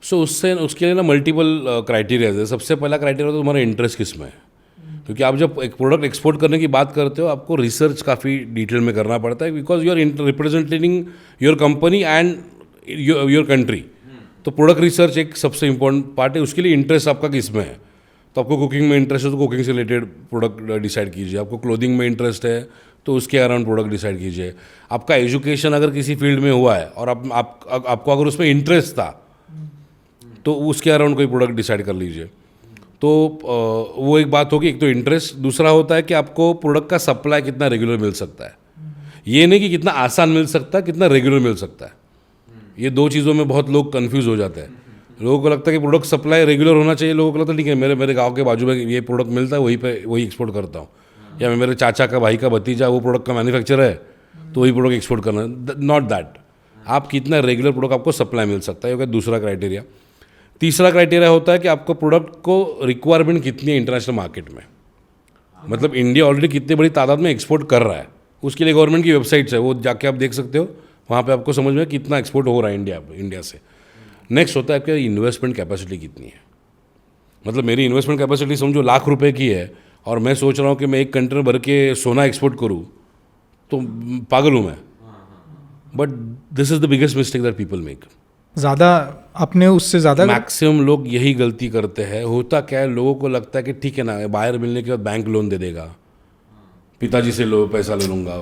So उसके लिए ना मल्टीपल क्राइटेरिया है। सबसे पहला क्राइटेरिया तो तुम्हारा इंटरेस्ट किस में है, क्योंकि आप जब एक प्रोडक्ट एक्सपोर्ट करने की बात करते हो आपको रिसर्च काफ़ी डिटेल में करना पड़ता है, because you are representing your company and your country. तो प्रोडक्ट रिसर्च एक सबसे इंपॉर्टेंट पार्ट है। उसके लिए इंटरेस्ट आपका किस में है, तो आपको कुकिंग में इंटरेस्ट है तो कुकिंग से रिलेटेड प्रोडक्ट डिसाइड कीजिए। आपको क्लोथिंग में इंटरेस्ट है तो उसके अराउंड प्रोडक्ट डिसाइड कीजिए। आपका एजुकेशन अगर किसी फील्ड में हुआ है और आपको अगर उसमें इंटरेस्ट था तो उसके अराउंड कोई प्रोडक्ट डिसाइड कर लीजिए। तो वो एक बात होगी, एक तो इंटरेस्ट। दूसरा होता है कि आपको प्रोडक्ट का सप्लाई कितना रेगुलर मिल सकता है। ये नहीं कि कितना आसान मिल सकता है, कितना रेगुलर मिल सकता है। ये दो चीज़ों में बहुत लोग कंफ्यूज हो जाते हैं। लोगों को लगता है कि प्रोडक्ट सप्लाई रेगुलर होना चाहिए। लोगों को लगता है ठीक है, मेरे गांव के बाजू में ये प्रोडक्ट मिलता है, वही एक्सपोर्ट करता हूँ, या मैं मेरे चाचा का भाई का भतीजा वो प्रोडक्ट का मैन्युफैक्चर है तो वही प्रोडक्ट एक्सपोर्ट करना है। Not that. आप कितना रेगुलर प्रोडक्ट आपको सप्लाई मिल सकता है, ये दूसरा क्राइटेरिया। तीसरा क्राइटेरिया होता है कि आपको प्रोडक्ट को रिक्वायरमेंट कितनी है इंटरनेशनल मार्केट में। मतलब इंडिया ऑलरेडी कितनी बड़ी तादाद में एक्सपोर्ट कर रहा है, उसके लिए गवर्नमेंट की वेबसाइट्स है, वो जाके आप देख सकते हो। वहाँ पे आपको समझ में कितना एक्सपोर्ट हो रहा है इंडिया से। नेक्स्ट होता है आपकी इन्वेस्टमेंट कैपेसिटी कितनी है। मतलब मेरी इन्वेस्टमेंट कैपेसिटी समझो लाख रुपए की है और मैं सोच रहा हूँ कि मैं एक कंटेनर भर के सोना एक्सपोर्ट करूँ, तो पागल हूँ मैं। But this is the biggest mistake that people make. ज़्यादा अपने उससे ज़्यादा मैक्सिमम लोग यही गलती करते हैं। होता क्या है, लोगों को लगता है कि ठीक है ना, बाहर मिलने के बाद बैंक लोन दे देगा, पिताजी से पैसा ले लूँगा,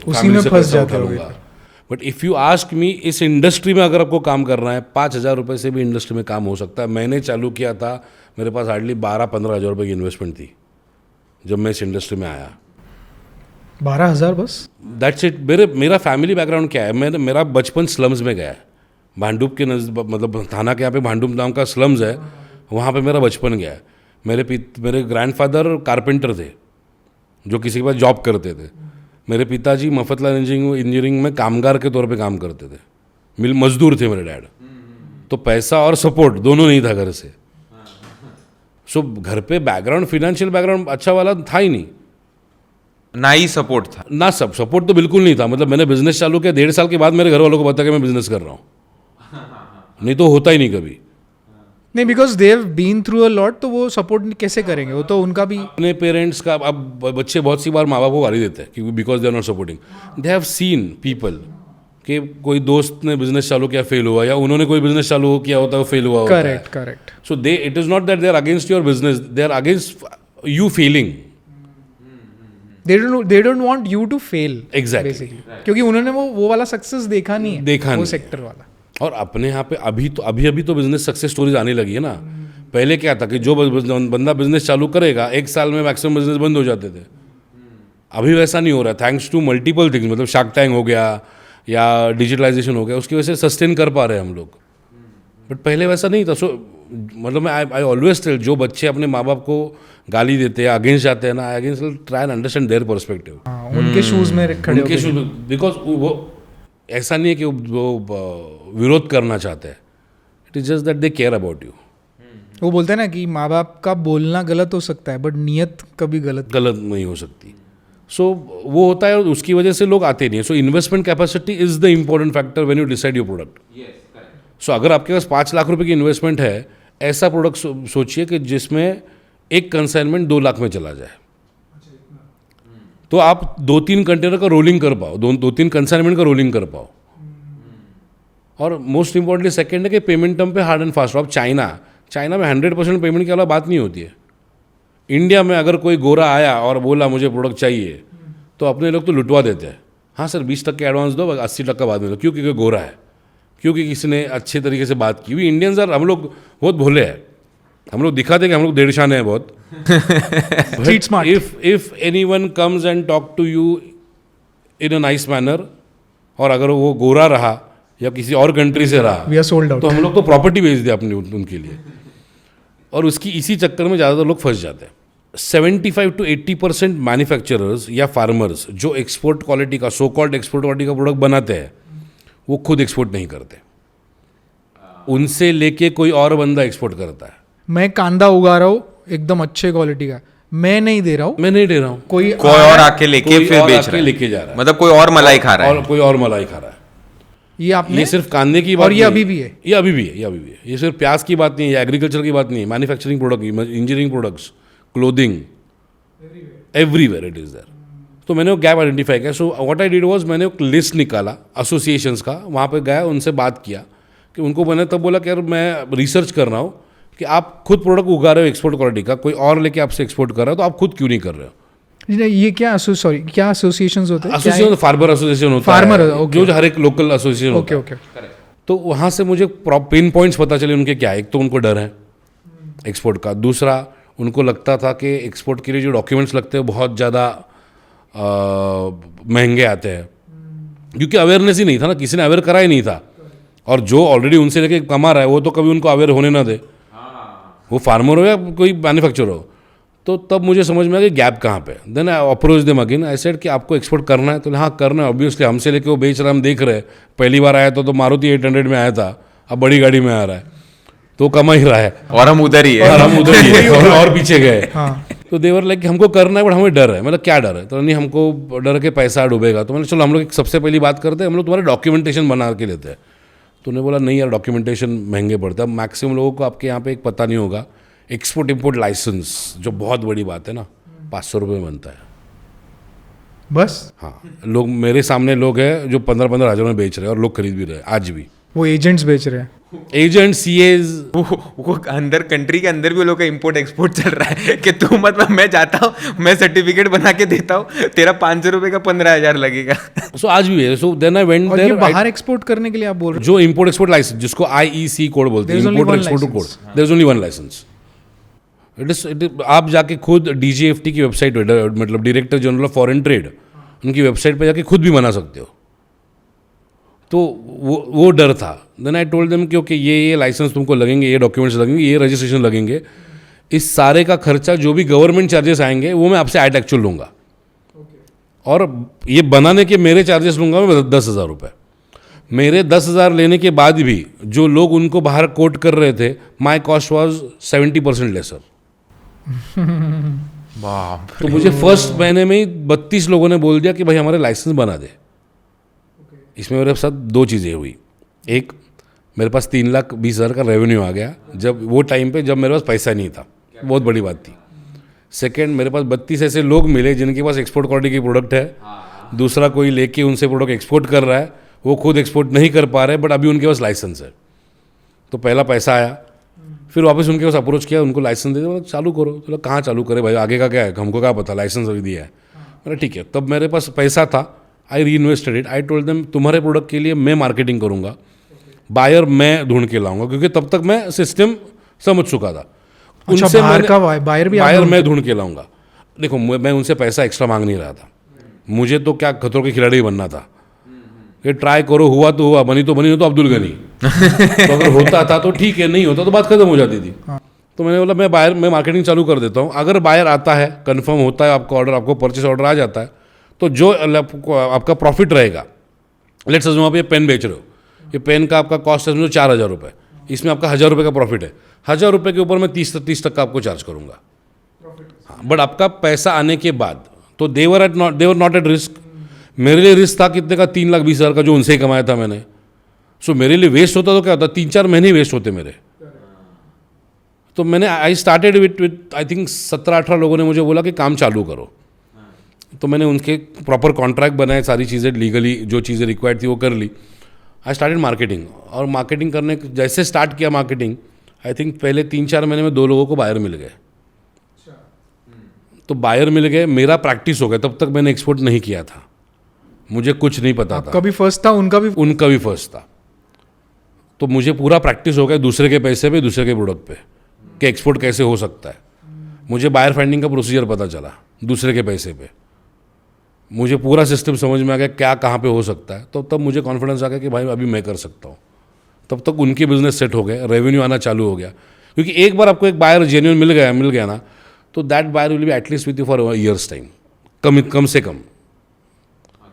उसी में फंस जाता है। बट इफ़ यू आस्क मी, इस इंडस्ट्री में अगर आपको काम करना है, 5,000 रुपये से भी इंडस्ट्री में काम हो सकता है। मैंने चालू किया था, मेरे पास हार्डली 12-15 हज़ार रुपये की इन्वेस्टमेंट थी जब मैं इस इंडस्ट्री में आया। 12,000 बस? That's it. मेरा फैमिली बैकग्राउंड क्या है, मेरा बचपन स्लम्स में गया है। भांडुप के मतलब थाना के यहाँ पे भांडुप नाम का स्लम्स है, वहाँ पे मेरा बचपन गया है। मेरे ग्रैंडफादर कारपेंटर थे जो किसी के पास जॉब करते थे। मेरे पिताजी मफतलाल इंजीनियरिंग में कामगार के तौर पे काम करते थे, मजदूर थे मेरे डैड। तो पैसा और सपोर्ट दोनों नहीं था घर से। सो घर पे बैकग्राउंड, फाइनेंशियल बैकग्राउंड अच्छा वाला था ही नहीं, ना ही सपोर्ट था ना सपोर्ट तो बिल्कुल नहीं था। मतलब मैंने बिजनेस चालू किया 1.5 साल के बाद मेरे घर वालों को पता कि मैं बिजनेस कर रहा हूँ, नहीं तो होता ही नहीं कभी। नहीं, because they have been through a lot, तो वो सपोर्ट कैसे करेंगे? वो तो उनका भी अपने पेरेंट्स का। अब बच्चे बहुत सी बार माँ बाप को गाली देते हैं क्योंकि because they are not supporting. They have seen people कि कोई दोस्त ने बिजनेस चालू किया, फेल हुआ, या उन्होंने कोई बिजनेस चालू किया होता है, वो फेल हुआ होता है। Correct. So it is not that they are against your business, they are against you failing. they don't want you to fail Exactly. basically, क्योंकि उन्होंने वो वाला सक्सेस देखा नहीं है, वो सेक्टर वाला। और अपने यहाँ पे अभी तो बिजनेस सक्सेस स्टोरीज आने लगी है ना। पहले क्या था कि जो बंदा बिजनेस चालू करेगा 1 साल में मैक्सिमम बिजनेस बंद हो जाते थे। अभी वैसा नहीं हो रहा, थैंक्स टू मल्टीपल थिंग्स। मतलब शार्क टैंक हो गया या डिजिटलाइजेशन हो गया, उसकी वजह से सस्टेन कर पा रहे हैं हम लोग। बट पहले वैसा नहीं था। सो मतलब मैं आई ऑलवेज टेल, जो बच्चे अपने माँ बाप को गाली देते हैं, अगेंस्ट जाते हैं ना, I against try and understand their perspective, उनके शूज में खड़े उनके होके। बिकॉज वो ऐसा नहीं है कि वो विरोध करना चाहते हैं, it is just that they care about you. वो बोलते हैं ना कि माँ बाप का बोलना गलत हो सकता है बट नियत कभी गलत नहीं हो सकती। सो वो होता है और उसकी वजह से लोग आते नहीं हैं। So investment capacity is the important factor when you decide your product. So अगर आपके पास 5 लाख रुपए की इन्वेस्टमेंट है, ऐसा प्रोडक्ट सोचिए कि जिसमें एक कंसाइनमेंट 2 लाख में चला जाए, तो आप 2-3 कंटेनर का रोलिंग कर पाओ, 2-3 कंसाइनमेंट का रोलिंग कर पाओ। और मोस्ट इंपॉर्टेंटली सेकेंड है कि पेमेंट टर्म पे हार्ड एंड फास्ट हो। आप चाइना में 100% पेमेंट के अलावा बात नहीं होती है। इंडिया में अगर कोई गोरा आया और बोला मुझे प्रोडक्ट चाहिए, तो अपने लोग तो लुटवा देते हैं। हाँ सर 20% एडवांस दो, 80% बाद में दो, क्योंकि कोई गोरा है, क्योंकि किसी ने अच्छे तरीके से बात की। इंडियंस आर, हम लोग बहुत भोले हैं, हम लोग दिखाते कि हम लोग डेढ़शाने हैं बहुत। Street smart. If anyone comes and talk to you in a nice manner, और अगर वो गोरा रहा या किसी और कंट्री से रहा, वी आर सोल्ड आउट। तो हम लोग तो प्रॉपर्टी बेच दे अपनी उनके लिए। और उसकी इसी चक्कर में ज़्यादातर लोग फंस जाते हैं। 75 to 80% मैन्युफैक्चरर्स या फार्मर्स जो एक्सपोर्ट क्वालिटी का, सो कॉल्ड एक्सपोर्ट क्वालिटी का प्रोडक्ट बनाते हैं, वो खुद एक्सपोर्ट नहीं करते, उनसे लेके कोई और बंदा एक्सपोर्ट करता है। मैं कांदा उगा रहा हूँ एकदम अच्छे क्वालिटी का, मैं नहीं दे रहा हूँ, मैं नहीं दे रहा हूँ, कोई और आके लेके कोई फिर और बेच आके रहा है, लेके जा रहा है, मतलब कोई और मलाई खा रहा है। और कोई और मलाई खा रहा है। ये आपने ये सिर्फ कांदे की बात और ये नहीं अभी भी है। ये अभी भी है, ये अभी भी है। ये सिर्फ प्याज की बात नहीं है, एग्रीकल्चर की बात नहीं है, manufacturing product, engineering products, clothing, everywhere it is there. तो मैंने वो गैप आइडेंटिफाई किया। So what I did was, मैंने एक लिस्ट निकाला एसोसिएशंस का, वहाँ पे गया, उनसे बात किया कि उनको मैंने तब बोला कि यार मैं रिसर्च कर रहा हूँ कि आप खुद प्रोडक्ट उगा रहे हो एक्सपोर्ट क्वालिटी का, कोई और लेके आपसे एक्सपोर्ट कर रहा है, तो आप खुद क्यों नहीं कर रहे हो? ये क्या सॉरी क्या एसोसिएशंस होते हैं? एसोसिएशन फार्मर एसोसिएशन होता Farmer, है, okay. जो हर एक लोकल एसोसिएशन ओके होता है। ओके। तो वहाँ से मुझे पिन पॉइंट्स पता चले उनके क्या है। एक तो उनको डर है एक्सपोर्ट का, दूसरा उनको लगता था कि एक्सपोर्ट के लिए जो डॉक्यूमेंट्स लगते हैं बहुत ज़्यादा महंगे आते हैं, क्योंकि अवेयरनेस ही नहीं था ना, किसी ने अवेयर करा ही नहीं था। और जो ऑलरेडी उनसे लेके कमा रहा है वो तो कभी उनको अवेयर होने ना दे, वो फार्मर हो या कोई मैन्युफैक्चरर हो। तो तब मुझे समझ में आ गया गैप कहाँ पे। Then I approach them again, I said कि आपको एक्सपोर्ट करना है? तो हाँ करना है ऑब्वियसली, हमसे लेके वो बेच रहा है, हम देख रहे हैं। पहली बार आया तो मारुति 800 में आया था, अब बड़ी गाड़ी में आ रहा है, तो कमा ही रहा है, और हम उधर ही और है। हम उधर ही है, और पीछे गए। हाँ तो देवर लाइक हमको करना है बट हमें डर है। मतलब क्या डर है? तो नहीं, हमको डर के पैसा डूबेगा। तो मैंने चलो हम लोग सबसे पहली बात करते हैं, हम लोग तुम्हारे डॉक्यूमेंटेशन बना के लेते हैं। तो उन्होंने बोला नहीं यार डॉक्यूमेंटेशन महंगे पड़ते हैं। मैक्सिमम लोगों को आपके यहाँ पे एक पता नहीं होगा, एक्सपोर्ट इम्पोर्ट लाइसेंस जो बहुत बड़ी बात है ना, 500 रुपये में बनता है। बस हाँ, लोग मेरे सामने लोग हैं जो 15-15 हज़ार में बेच रहे हैं और लोग खरीद भी रहे हैं आज भी। वो एजेंट्स बेच रहे हैं। एजेंट सीएज, वो अंदर कंट्री के अंदर भी लोग का इम्पोर्ट एक्सपोर्ट चल रहा है कि तू मतलब मैं जाता हूँ, मैं सर्टिफिकेट बना के देता हूँ, तेरा 500 रुपये का 15,000 लगेगा। सो आज भी है। सो देन आई वेंट और ये देयर, बाहर एक्सपोर्ट करने के लिए आप बोल रहे जो इम्पोर्ट एक्सपोर्ट लाइसेंस, जिसको IEC कोड बोलते हैं, There is only import one export code, license. There is only one license. It is आप जाके खुद DGFT की वेबसाइट, मतलब director general of foreign trade, उनकी वेबसाइट पे जाके खुद भी बना सकते हो। तो वो डर था। देन आई टोल्ड देम कि ओके ये लाइसेंस तुमको लगेंगे, ये डॉक्यूमेंट्स लगेंगे, ये रजिस्ट्रेशन लगेंगे, इस सारे का खर्चा जो भी गवर्नमेंट चार्जेस आएंगे वो मैं आपसे एट एक्चुअल लूँगा, और ये बनाने के मेरे चार्जेस लूँगा मैं 10,000 रुपये। मेरे 10,000 लेने के बाद भी जो लोग उनको बाहर कोट कर रहे थे, माई कॉस्ट वॉज 70% लेसर। बाप तो मुझे फर्स्ट महीने में ही 32 लोगों ने बोल दिया कि भाई हमारे लाइसेंस बना दे। इसमें मेरे साथ 2 चीज़ें हुई। एक, मेरे पास 3,20,000 का रेवेन्यू आ गया जब वो टाइम पे, जब मेरे पास पैसा नहीं था, बहुत बड़ी बात थी। सेकंड, मेरे पास 32 ऐसे लोग मिले जिनके पास एक्सपोर्ट क्वालिटी की प्रोडक्ट है, दूसरा कोई लेके उनसे प्रोडक्ट एक्सपोर्ट कर रहा है, वो खुद एक्सपोर्ट नहीं कर पा रहे बट अभी उनके पास लाइसेंस है। तो पहला पैसा आया, फिर वापस उनके पास अप्रोच किया, उनको लाइसेंस दे दो, चालू करो। तो कहाँ चालू करे भाई, आगे का क्या है, हमको क्या पता, लाइसेंस अभी दिया है। मैंने ठीक है, तब मेरे पास पैसा था, आई री invested it. I told them तुम्हारे प्रोडक्ट के लिए मैं मार्केटिंग करूँगा, बायर मैं ढूंढ के लाऊंगा, क्योंकि तब तक मैं सिस्टम समझ चुका था। अच्छा, बाहर का बायर भी बायर मैं ढूंढ के लाऊंगा। देखो मैं उनसे पैसा एक्स्ट्रा मांग नहीं रहा था, मुझे तो क्या खतरों के खिलाड़ी बनना था। ये ट्राई करो, हुआ तो हुआ, बनी तो बनी, नहीं तो अब्दुल गनी। तो अगर होता था तो ठीक है, नहीं होता तो बात खत्म हो जाती थी। तो मैंने बोला मैं मार्केटिंग चालू कर देता हूँ। अगर बायर आता है, कंफर्म होता है आपका ऑर्डर, आपको परचेस ऑर्डर आ जाता है, तो जो आपका प्रॉफिट रहेगा, लेट्स सपोज आप ये पेन बेच रहे हो, ये पेन का आपका कॉस्ट है समझो 4,000 रुपये, इसमें आपका 1,000 रुपये का प्रॉफिट है, 1,000 रुपये के ऊपर मैं 30 तक का आपको चार्ज करूँगा। हाँ, बट आपका पैसा आने के बाद तो देवर नॉट एट रिस्क। मेरे लिए रिस्क था कितने का, 3,20,000 का, जो उनसे ही कमाया था मैंने। सो मेरे लिए वेस्ट होता तो क्या होता, 3-4 महीने वेस्ट होते मेरे। तो मैंने I started with I think 17-18 लोगों ने मुझे बोला कि काम चालू करो। तो मैंने उनके प्रॉपर कॉन्ट्रैक्ट बनाए, सारी चीज़ें लीगली जो चीज़ें रिक्वायर्ड थी वो कर ली। आई स्टार्टेड मार्केटिंग, और मार्केटिंग करने जैसे स्टार्ट किया मार्केटिंग, आई थिंक पहले 3-4 महीने में 2 लोगों को बायर मिल गए। तो बायर मिल गए, मेरा प्रैक्टिस हो गया। तब तक मैंने एक्सपोर्ट नहीं किया था, मुझे कुछ नहीं पता था। कभी फर्स्ट था, उनका भी फर्स्ट था। तो मुझे पूरा प्रैक्टिस हो गया दूसरे के पैसे पे, दूसरे के प्रोडक्ट पे, कि एक्सपोर्ट कैसे हो सकता है। मुझे बायर फाइंडिंग का प्रोसीजर पता चला दूसरे के पैसे पे, मुझे पूरा सिस्टम समझ में आ गया क्या कहाँ पे हो सकता है। तो तब मुझे कॉन्फिडेंस आ गया कि भाई अभी मैं कर सकता हूँ। तब तक उनके बिजनेस सेट हो गए, रेवेन्यू आना चालू हो गया। क्योंकि एक बार आपको एक बायर जेन्युइन मिल गया ना, तो that buyer will be at least with you for years time, कम से कम।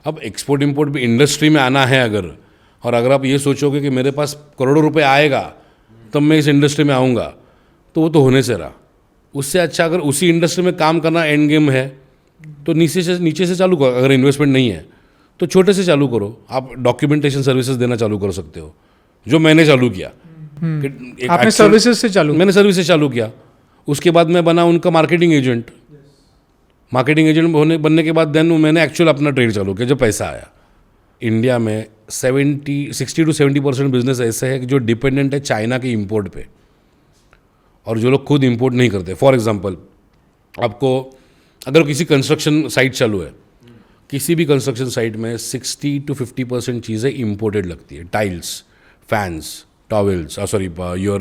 अब एक्सपोर्ट इंपोर्ट भी इंडस्ट्री में आना है अगर, और अगर आप ये सोचोगे कि मेरे पास करोड़ों रुपए आएगा तब मैं इस इंडस्ट्री में आऊँगा, तो वो तो होने से रहा। उससे अच्छा अगर उसी इंडस्ट्री में काम करना एंड गेम है, तो नीचे से चालू करो। अगर इन्वेस्टमेंट नहीं है तो छोटे से चालू करो। आप डॉक्यूमेंटेशन सर्विसेज देना चालू कर सकते हो, जो मैंने चालू किया। आपने सर्विसेज से चालू? मैंने सर्विस से चालू किया। उसके बाद मैं बना उनका मार्केटिंग एजेंट। बनने के बाद देन मैंने एक्चुअल अपना ट्रेड चालू किया जब पैसा आया। इंडिया में 60 to 70% बिजनेस ऐसे है कि जो डिपेंडेंट है चाइना के इंपोर्ट पे, और जो लोग खुद इंपोर्ट नहीं करते। फॉर एग्जांपल, आपको अगर किसी कंस्ट्रक्शन साइट चालू है, किसी भी कंस्ट्रक्शन साइट में 60 to 50% चीज़ें इंपोर्टेड लगती है। Tiles, fans, towels, your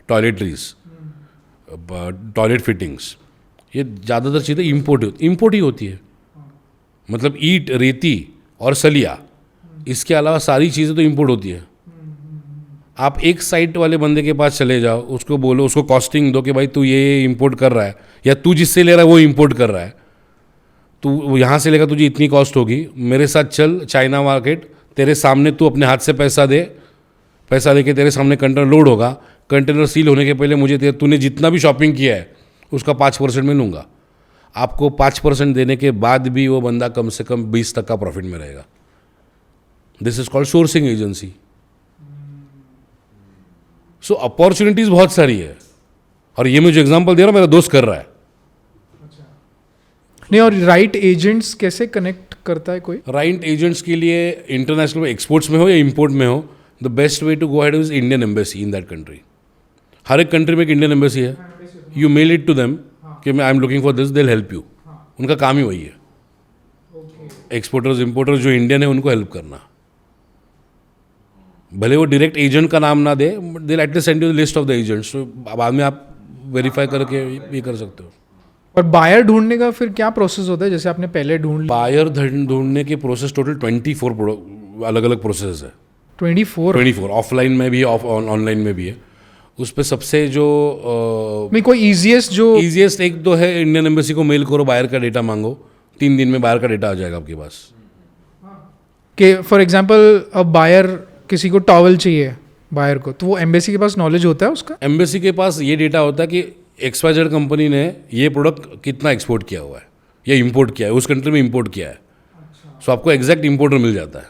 toiletries, toilet fittings, ये ज़्यादातर चीज़ें इंपोर्ट ही होती है। मतलब ईंट, रेती और सलिया, इसके अलावा सारी चीज़ें तो इंपोर्ट होती है। आप एक साइट वाले बंदे के पास चले जाओ, उसको बोलो, उसको कॉस्टिंग दो कि भाई तू ये इंपोर्ट कर रहा है, या तू जिससे ले रहा है वो इंपोर्ट कर रहा है, तू यहाँ से लेगा, तुझे इतनी कॉस्ट होगी, मेरे साथ चल चाइना मार्केट, तेरे सामने तू अपने हाथ से पैसा दे के तेरे सामने कंटेनर लोड होगा, कंटेनर सील होने के पहले मुझे तूने जितना भी शॉपिंग किया है उसका 5% में लूँगा। आपको 5% देने के बाद भी वो बंदा कम से कम 20 तक का प्रॉफिट में रहेगा। This is called sourcing agency. So opportunities बहुत सारी है, और ये मैं जो एग्जांपल दे रहा हूँ मेरा दोस्त कर रहा है। नहीं, और राइट एजेंट्स कैसे कनेक्ट करता है कोई? राइट एजेंट्स के लिए इंटरनेशनल में, एक्सपोर्ट्स में हो या इंपोर्ट में हो, the best way to go ahead is Indian embassy in that country. हर एक कंट्री में एक इंडियन एम्बेसी है। You mail it to them कि मैं I am looking for this, they will help you. उनका काम ही वही है, एक्सपोर्टर्स इंपोर्टर्स जो इंडियन है उनको हेल्प करना। भले वो डायरेक्ट एजेंट का नाम ना दे, but they at least send you the list of the agents. तो बाद में आप वेरीफाई करके ये कर सकते हो। और बायर ढूंढने का फिर क्या प्रोसेस होता है? जैसे आपने पहले ढूंढ लिया। बायर ढूंढने के प्रोसेस टोटल 24 अलग अलग प्रोसेस है। 24 ऑफलाइन में भी है, ऑनलाइन में भी है। उस पर सबसे जो कोई ईजिएस्ट एक तो है, इंडियन एम्बेसी को मेल करो, बायर का डेटा मांगो, 3 दिन में बायर का डेटा आ जाएगा आपके पास। कि फॉर एग्जांपल अब बायर किसी को टॉवल चाहिए बायर को, तो वो एम्बेसी के पास नॉलेज होता है उसका? एम्बेसी के पास ये डेटा होता है कि XYZ कंपनी ने ये प्रोडक्ट कितना एक्सपोर्ट किया हुआ है या इंपोर्ट किया है, उस कंट्री में इंपोर्ट किया है। सो आपको एग्जैक्ट इंपोर्टर मिल जाता है।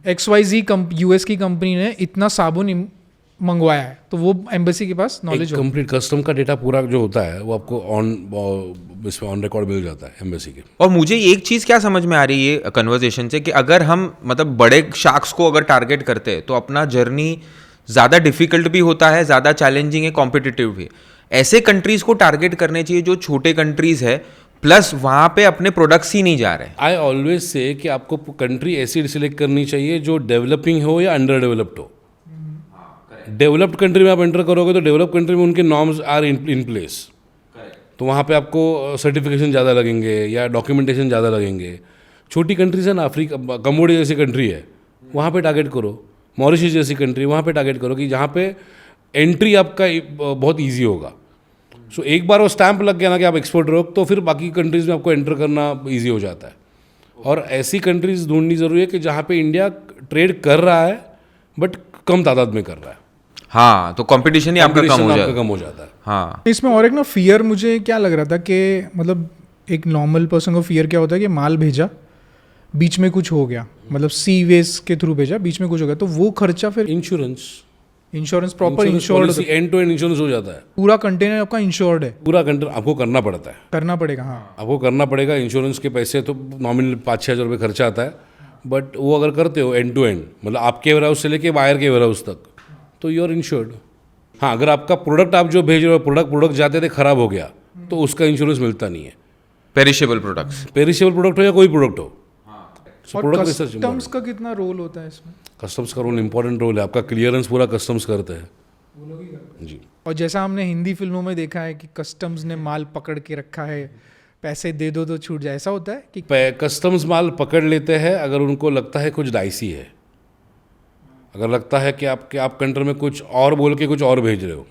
XYZ US की कंपनी ने इतना साबुन मंगवाया है, तो वो एम्बेसी के पास नॉलेज होता है। कंप्लीट कस्टम का डेटा पूरा जो होता है वो आपको ऑन रिकॉर्ड मिल जाता है एम्बेसी के। और मुझे एक चीज़ क्या समझ में आ रही है कन्वर्सेशन से, कि अगर हम मतलब बड़े शार्क्स को अगर टारगेट करते हैं तो अपना जर्नी ज़्यादा डिफिकल्ट भी होता है, ज़्यादा चैलेंजिंग है, कॉम्पिटिटिव भी। ऐसे कंट्रीज़ को टारगेट करने चाहिए जो छोटे कंट्रीज़ है, प्लस वहाँ पे अपने प्रोडक्ट्स ही नहीं जा रहे। आई ऑलवेज से कि आपको कंट्री ऐसी सिलेक्ट करनी चाहिए जो डेवलपिंग हो या अंडर डेवलप्ड हो। डेवलप्ड कंट्री में आप एंटर करोगे तो डेवलप्ड कंट्री में उनके नॉर्म्स आर इन प्लेस, तो वहाँ पे आपको सर्टिफिकेशन ज़्यादा लगेंगे या डॉक्यूमेंटेशन ज़्यादा लगेंगे। छोटी कंट्रीज है ना, अफ्रीका, कम्बोडिया जैसी कंट्री है, वहाँ पे टारगेट करो। मॉरिशस जैसी कंट्री, वहाँ पे टारगेट करो कि जहाँ पे एंट्री आपका बहुत ईजी होगा. सो एक बार वो स्टैंप लग गया ना कि आप एक्सपोर्टर हो, तो फिर बाकी कंट्रीज़ में आपको एंटर करना ईजी हो जाता है. और ऐसी कंट्रीज़ ढूंढनी ज़रूरी है कि जहाँ पे इंडिया ट्रेड कर रहा है बट कम तादाद में कर रहा है. हाँ, तो कंपटीशन ही आपका कम हो Competition जाता आपका है. कम हो जाता है. हाँ, इसमें और एक ना फियर मुझे क्या लग रहा था कि मतलब एक नॉर्मल पर्सन को फियर क्या होता है कि माल भेजा, बीच में कुछ हो गया, मतलब सी वेज के थ्रू भेजा, बीच में कुछ हो गया, तो वो खर्चा फिर insurance proper insured, end to end insurance हो जाता है. पूरा कंटेनर आपका इंश्योर्ड है, पूरा कंटेनर आपको करना पड़ता है. करना पड़ेगा. हाँ, आपको करना पड़ेगा. इंश्योरेंस के पैसे तो नॉमिनल 5-6 हज़ार रुपये खर्चा आता है, बट वो अगर करते हो एंड टू एंड, मतलब आपके वेयर हाउस से लेके बायर के वेयर हाउस तक, तो यू आर इंश्योर्ड. हाँ, अगर आपका प्रोडक्ट आप जो भेज रहे हो, प्रोडक्ट जाते थे ख़राब हो गया, तो उसका इंश्योरेंस मिलता नहीं है. Perishable products. पेरिशेबल प्रोडक्ट हो या कोई प्रोडक्ट हो. So, और product research कस्टम्स का कितना रोल होता है इसमें? कस्टम्स का रोल इंपॉर्टेंट रोल है. आपका क्लियरेंस पूरा कस्टम्स करते हैं. जी. और जैसा हमने हिंदी फिल्मों में देखा है कि कस्टम्स ने माल पकड़ के रखा है, पैसे दे दो तो छूट जाए, ऐसा होता है कि कस्टम्स माल पकड़ लेते हैं अगर उनको लगता है कुछ डाइसी है. अगर लगता है कि आप कंट्री में कुछ और बोल के कुछ और भेज रहे हो.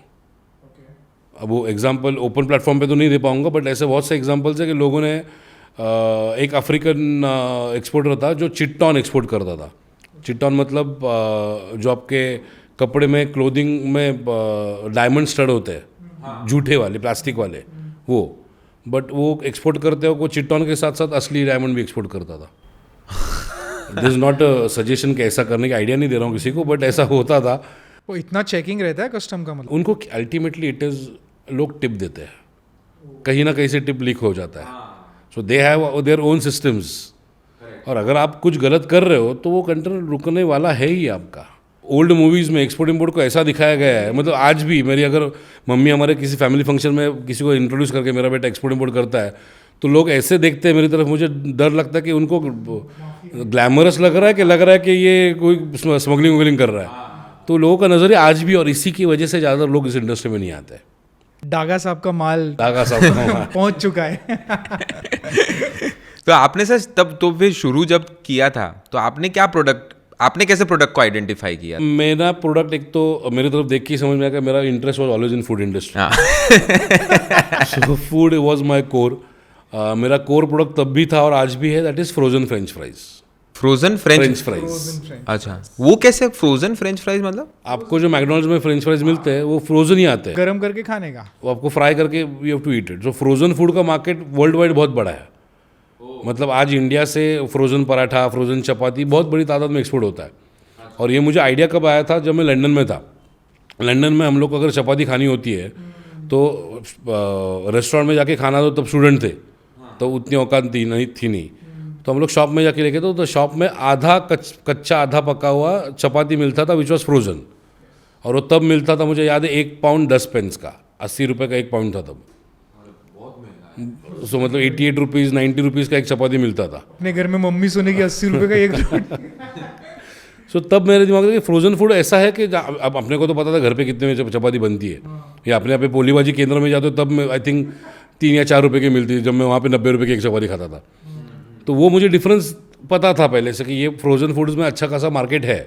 अब वो एग्जांपल ओपन प्लेटफॉर्म पे तो नहीं दे पाऊंगा, बट ऐसे बहुत से एग्जांपल्स है कि लोगों ने एक अफ्रीकन एक्सपोर्टर था जो चिट्टॉन एक्सपोर्ट करता था. चिट्टॉन मतलब जो आपके कपड़े में, क्लोथिंग में डायमंड स्टड होते हैं, झूठे वाले, प्लास्टिक वाले, वो. बट वो एक्सपोर्ट करते हो, वो चिट्टॉन के साथ साथ असली डायमंड भी एक्सपोर्ट करता था. This is not a suggestion कि ऐसा करने का आइडिया नहीं दे रहा हूँ किसी को, बट ऐसा होता था. वो इतना चेकिंग रहता है कस्टम का, मतलब उनको अल्टीमेटली इट इज़, लोग टिप देते हैं, कहीं ना कहीं से टिप लीक हो जाता है. So they have their own systems. और अगर आप कुछ गलत कर रहे हो तो वो कंटेनर रुकने वाला है ही आपका. ओल्ड मूवीज़ में एक्सपोर्ट इम्पोर्ट को ऐसा दिखाया गया है, मतलब आज भी मेरी अगर मम्मी हमारे किसी फैमिली फंक्शन में किसी को इंट्रोड्यूस करके मेरा बेटा एक्सपोर्ट इम्पोर्ट करता है, तो लोग ऐसे देखते हैं मेरी तरफ, मुझे डर लगता है कि उनको ग्लैमरस लग रहा है कि ये कोई स्मगलिंग वगलिंग कर रहा है. तो लोगों का नज़रिया आज भी, और इसी की वजह से ज़्यादा लोग इस इंडस्ट्री में नहीं आते. डागा साहब का माल धागा साहब पहुंच चुका है. तो आपने सर तब तो फिर शुरू जब किया था तो आपने कैसे प्रोडक्ट को आइडेंटिफाई किया? मेरा प्रोडक्ट, एक तो मेरी तरफ देख के ही समझ में आया कि मेरा interest was always in food industry. So food was my core. मेरा कोर प्रोडक्ट तब भी था और आज भी है, that is frozen French fries. Frozen French fries. अच्छा, वो कैसे फ्रोजन फ्रेंच फ्राइज? मतलब आपको जो मैकडोनल्ड्स में फ्रेंच फ्राइज मिलते हैं वो फ्रोजन ही आते हैं. गरम करके खाने का, वो आपको फ्राई करके you have to eat it. जो फ्रोजन फूड का मार्केट वर्ल्ड वाइड बहुत बड़ा है. मतलब आज इंडिया से फ्रोजन पराठा, फ्रोजन चपाती बहुत बड़ी तादाद में एक्सपोर्ट होता है. और ये मुझे आइडिया कब आया था, जब मैं लंदन में था. लंदन में हम लोग को अगर चपाती खानी होती है तो रेस्टोरेंट में जाके खाना, तो तब स्टूडेंट थे तो उतनी औकात थी नहीं. तो हम लोग शॉप में जाके लेके, तो शॉप में आधा कच्चा आधा पका हुआ चपाती मिलता था, विच वॉज फ्रोजन. और वो तब मिलता था, मुझे याद है, 1 पाउंड 10 पेंस का. 80 रुपये का 1 पाउंड था तब. सो मतलब 88 रुपीज़ 90 रुपीज़ का एक चपाती मिलता था. अपने घर में मम्मी सुनेगी 80 रुपये का एक. सो तब मेरे दिमाग में फ्रोजन फूड ऐसा है कि अब अपने को तो पता था घर पे कितने में चपाती बनती है, या अपने यहाँ पे पोली भाजी केंद्र में जाते हो तब मैं आई थिंक 3 या 4 रुपये की मिलती थी, जब मैं वहाँ पे 90 रुपये की एक चपाती खाता था. तो वो मुझे डिफरेंस पता था पहले से कि ये फ्रोजन फूड्स में अच्छा खासा मार्केट है.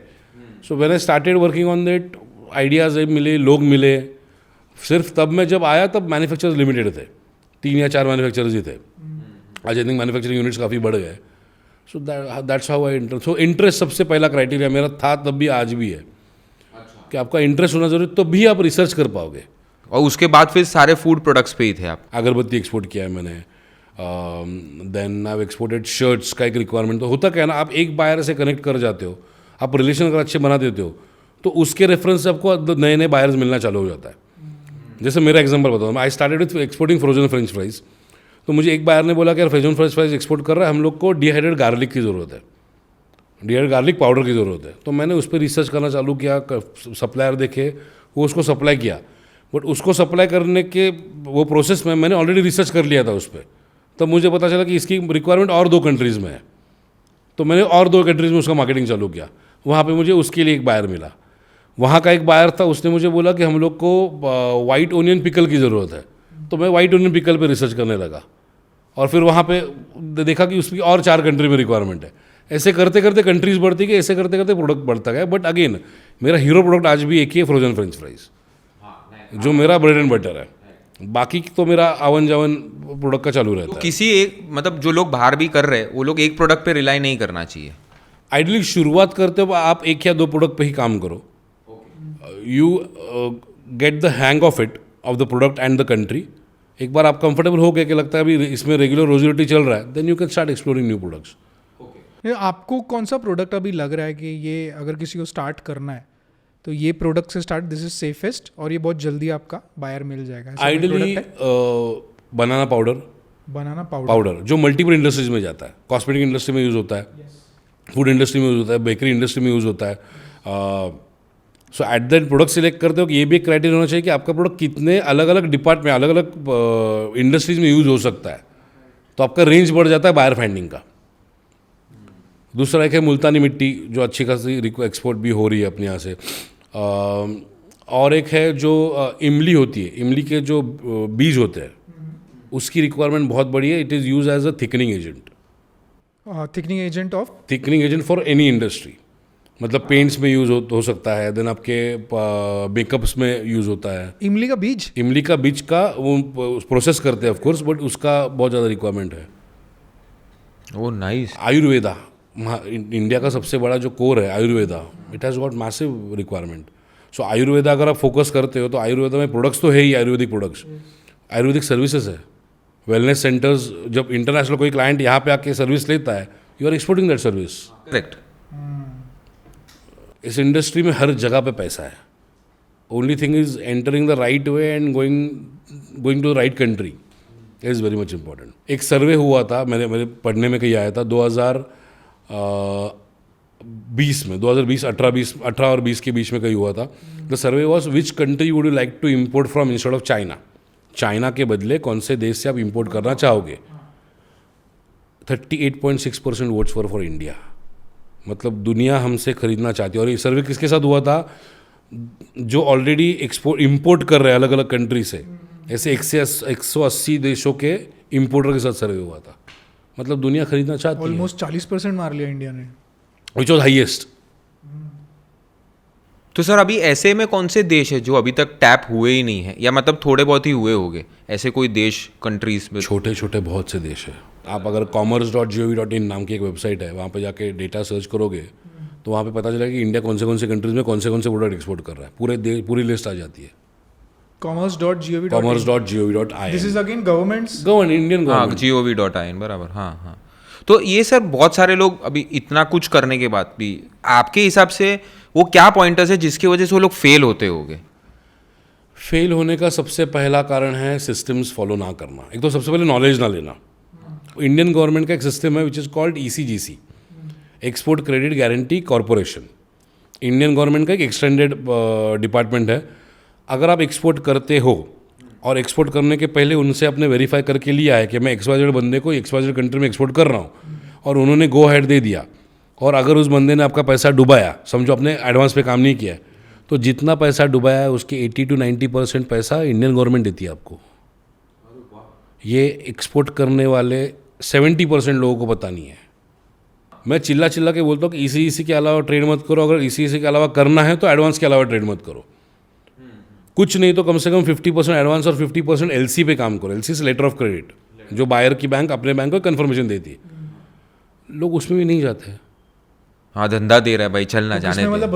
So when I started working on that, ideas मिले, लोग मिले. सिर्फ तब मैं जब आया तब मैन्युफैक्चरर्स लिमिटेड थे, 3 या 4 मैन्युफैक्चरर्स ही थे. आज आई थिंक मैन्युफैक्चरिंग यूनिट्स काफ़ी बढ़ गए. So that's how I interest. So interest सबसे पहला क्राइटेरिया मेरा था, तब भी आज भी है, कि आपका इंटरेस्ट होना जरूरी, तो भी आप रिसर्च कर पाओगे. और उसके बाद फिर सारे फूड प्रोडक्ट्स पे ही थे आप? अगरबत्ती एक्सपोर्ट किया है मैंने. देन आई एक्सपोर्टेड शर्ट्स का एक रिक्वायरमेंट. तो होता क्या है ना, आप एक बायर से कनेक्ट कर जाते हो, आप रिलेशन अगर अच्छे बना देते हो, तो उसके रेफरेंस से आपको नए नए बायर्स मिलना चालू हो जाता है. जैसे मेरा एग्जांपल बताऊँ, I started with exporting frozen French fries. तो मुझे एक बायर ने बोला कि यार फ्रोजन फ्रेंच फ्राइज एक्सपोर्ट कर रहा है, हम लोग को डिहाइड्रेटेड गार्लिक की ज़रूरत है, डिहाइड्रेटेड गार्लिक पाउडर की ज़रूरत है. तो मैंने उस पर रिसर्च करना चालू किया, सप्लायर देखे, वो उसको सप्लाई किया. बट उसको सप्लाई करने के वो प्रोसेस में मैंने ऑलरेडी रिसर्च कर लिया था उस पर. तब मुझे पता चला कि इसकी रिक्वायरमेंट और 2 कंट्रीज़ में है. तो मैंने और 2 कंट्रीज़ में उसका मार्केटिंग चालू किया. वहाँ पे मुझे उसके लिए एक बायर मिला. वहाँ का एक बायर था, उसने मुझे बोला कि हम लोग को वाइट ओनियन पिकल की ज़रूरत है. तो मैं वाइट ओनियन पिकल पे रिसर्च करने लगा. और फिर वहाँ पे देखा कि उसकी और 4 कंट्री में रिक्वायरमेंट है. ऐसे करते करते कंट्रीज बढ़ती गई, ऐसे करते करते प्रोडक्ट बढ़ता गया. बट अगेन मेरा हीरो प्रोडक्ट आज भी एक ही है, फ्रोजन फ्रेंच फ्राइज, जो मेरा ब्रेड एंड बटर है. बाकी तो मेरा आवन जावन प्रोडक्ट का चालू रहता है. किसी एक मतलब जो लोग बाहर भी कर रहे हैं वो लोग एक प्रोडक्ट पे रिलाई नहीं करना चाहिए. आइडली शुरुआत करते हो आप एक या दो प्रोडक्ट पे ही काम करो. You get the hang of it, of the product and the country. एक बार आप कंफर्टेबल हो गए कि लगता है अभी इसमें रेगुलर रोजी रोटी चल रहा है, then you can start exploring new products. आपको कौन सा प्रोडक्ट अभी लग रहा है कि ये अगर किसी को स्टार्ट करना है तो ये प्रोडक्ट से स्टार्ट, दिस इज सेफेस्ट और ये बहुत जल्दी आपका बायर मिल जाएगा? Ideally banana powder. Banana powder जो मल्टीपल इंडस्ट्रीज में जाता है. कॉस्मेटिक इंडस्ट्री में यूज़ होता है, फूड इंडस्ट्री में यूज़ होता है, बेकरी इंडस्ट्री में यूज़ होता है. सो एट दैट प्रोडक्ट सिलेक्ट करते हो कि ये भी एक क्राइटेरिया होना चाहिए कि आपका प्रोडक्ट कितने अलग अलग डिपार्टमेंट, अलग अलग इंडस्ट्रीज में यूज़ हो सकता है. तो आपका रेंज बढ़ जाता है बायर फाइंडिंग का. दूसरा एक है मुल्तानी मिट्टी, जो अच्छी खासी एक्सपोर्ट भी हो रही है अपने यहाँ से. और एक है जो इमली होती है, इमली के जो बीज होते हैं उसकी रिक्वायरमेंट बहुत बड़ी है. It is use as a thickening agent. Thickening agent for any industry. मतलब पेंट्स में यूज़ हो सकता है, देन आपके मेकअप्स में यूज़ होता है. इमली का बीज, इमली का बीज का वो प्रोसेस करते हैं ऑफ कोर्स, बट उसका बहुत ज़्यादा रिक्वायरमेंट है. Oh nice. आयुर्वेदा, इंडिया का सबसे बड़ा जो कोर है Ayurveda, it has got massive requirement. So Ayurveda अगर आप फोकस करते हो तो आयुर्वेदा में प्रोडक्ट्स तो है ही, आयुर्वेदिक प्रोडक्ट्स. आयुर्वेदिक सर्विसेज है, वेलनेस सेंटर्स. जब इंटरनेशनल कोई क्लाइंट यहाँ पे आके सर्विस लेता है, you are exporting that service. Correct. इस इंडस्ट्री में हर जगह पे पैसा है. Only thing is entering the right way and going to the right country is very much important. एक सर्वे हुआ था, मेरे पढ़ने में कहीं आया था 2020 में, 18 और 20 के बीच में कहीं हुआ था. The survey was which country would you like to import from instead of China. China के बदले कौन से देश से आप इंपोर्ट करना चाहोगे. 38.6% वोट्स फॉर इंडिया. मतलब दुनिया हमसे खरीदना चाहती है. और ये सर्वे किसके साथ हुआ था? जो ऑलरेडी इंपोर्ट कर रहे हैं अलग अलग कंट्री से. ऐसे 180 देशों के इंपोर्टर के साथ सर्वे हुआ था. मतलब दुनिया खरीदना चाहती है. ऑलमोस्ट 40% मार लिया इंडिया ने, विच वॉज हाइएस्ट. तो सर अभी ऐसे में कौन से देश है जो अभी तक टैप हुए ही नहीं है, या मतलब थोड़े बहुत ही हुए होंगे ऐसे कोई देश, कंट्रीज में? छोटे छोटे बहुत से देश है. आप अगर commerce.gov.in नाम की एक वेबसाइट है, वहाँ पे जाके डेटा सर्च करोगे तो वहाँ पे पता चलेगा कि इंडिया कौन से कंट्रीज में कौन से प्रोडक्ट एक्सपोर्ट कर रहा है. पूरी लिस्ट आ जाती है. commerce.gov.in. This is again government, Indian हाँ, गवर्नमेंट. gov.in बराबर. हाँ हाँ. तो ये सर बहुत सारे लोग अभी इतना कुछ करने के बाद भी आपके हिसाब से वो क्या पॉइंटर्स है जिसकी वजह से वो लोग फेल होते होंगे? फेल होने का सबसे पहला कारण है सिस्टम्स फॉलो ना करना. एक तो सबसे पहले नॉलेज ना लेना. इंडियन गवर्नमेंट का एक सिस्टम है which is called ECGC, export credit guarantee corporation. Indian government का एक एक्सटेंडेड डिपार्टमेंट है. अगर आप एक्सपोर्ट करते हो और एक्सपोर्ट करने के पहले उनसे आपने वेरीफाई करके लिया है कि मैं XYZ बंदे को XYZ कंट्री में एक्सपोर्ट कर रहा हूँ, और उन्होंने गो हेड दे दिया, और अगर उस बंदे ने आपका पैसा डुबाया, समझो आपने एडवांस पे काम नहीं किया है, तो जितना पैसा डुबाया है उसके 80 to 90% पैसा इंडियन गवर्नमेंट देती है आपको. ये एक्सपोर्ट करने वाले 70% लोगों को पता नहीं है. मैं चिल्ला के बोलता हूँ कि ECGC के अलावा ट्रेड मत करो. अगर ECGC के अलावा करना है तो एडवांस के अलावा ट्रेड मत करो. कुछ नहीं तो कम से कम 50% एडवांस और 50% LC पे काम करो. LC से लेटर ऑफ क्रेडिट, जो बायर की बैंक अपने बैंक को कन्फर्मेशन देती है. लोग उसमें भी नहीं जाते हैं. हाँ, धंधा दे रहा है भाई, चलना जाने दे. मतलब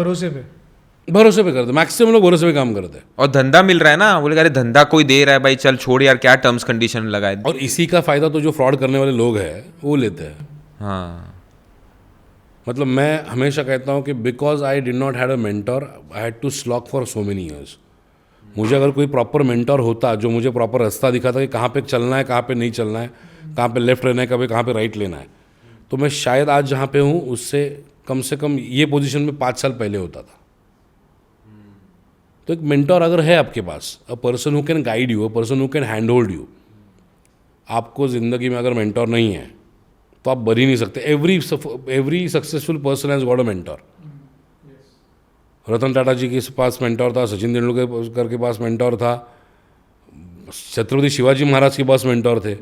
भरोसे पे करते. मैक्सिमम लोग भरोसे पे काम करते हैं. और धंधा मिल रहा है ना, बोले अरे धंधा कोई दे रहा है भाई, चल छोड़ यार, क्या टर्म्स कंडीशन लगाए. और इसी का फ़ायदा तो जो फ्रॉड करने वाले लोग हैं वो लेते हैं. हाँ, मतलब मैं हमेशा कहता हूँ कि because I did not had a mentor, I had to slog for so many years. मुझे अगर कोई प्रॉपर मेंटोर होता जो मुझे प्रॉपर रास्ता दिखाता कि कहाँ पे चलना है, कहाँ पे नहीं चलना है, कहाँ पे लेफ्ट रहना है, कहाँ पे राइट लेना है, तो मैं शायद आज जहाँ पे हूँ उससे कम से कम ये पोजीशन में 5 साल पहले होता था. तो एक मेंटोर अगर है आपके पास, a person who can guide you, a person who can hand hold you. आपको ज़िंदगी में अगर मेंटोर नहीं है तो आप बढ़ ही नहीं सकते. Every successful person has got a mentor. Ratan Tata ji के पास मेंटोर था, सचिन तेंदुलकर के पास मेंटोर था, छत्रपति शिवाजी महाराज के पास मेंटोर थे.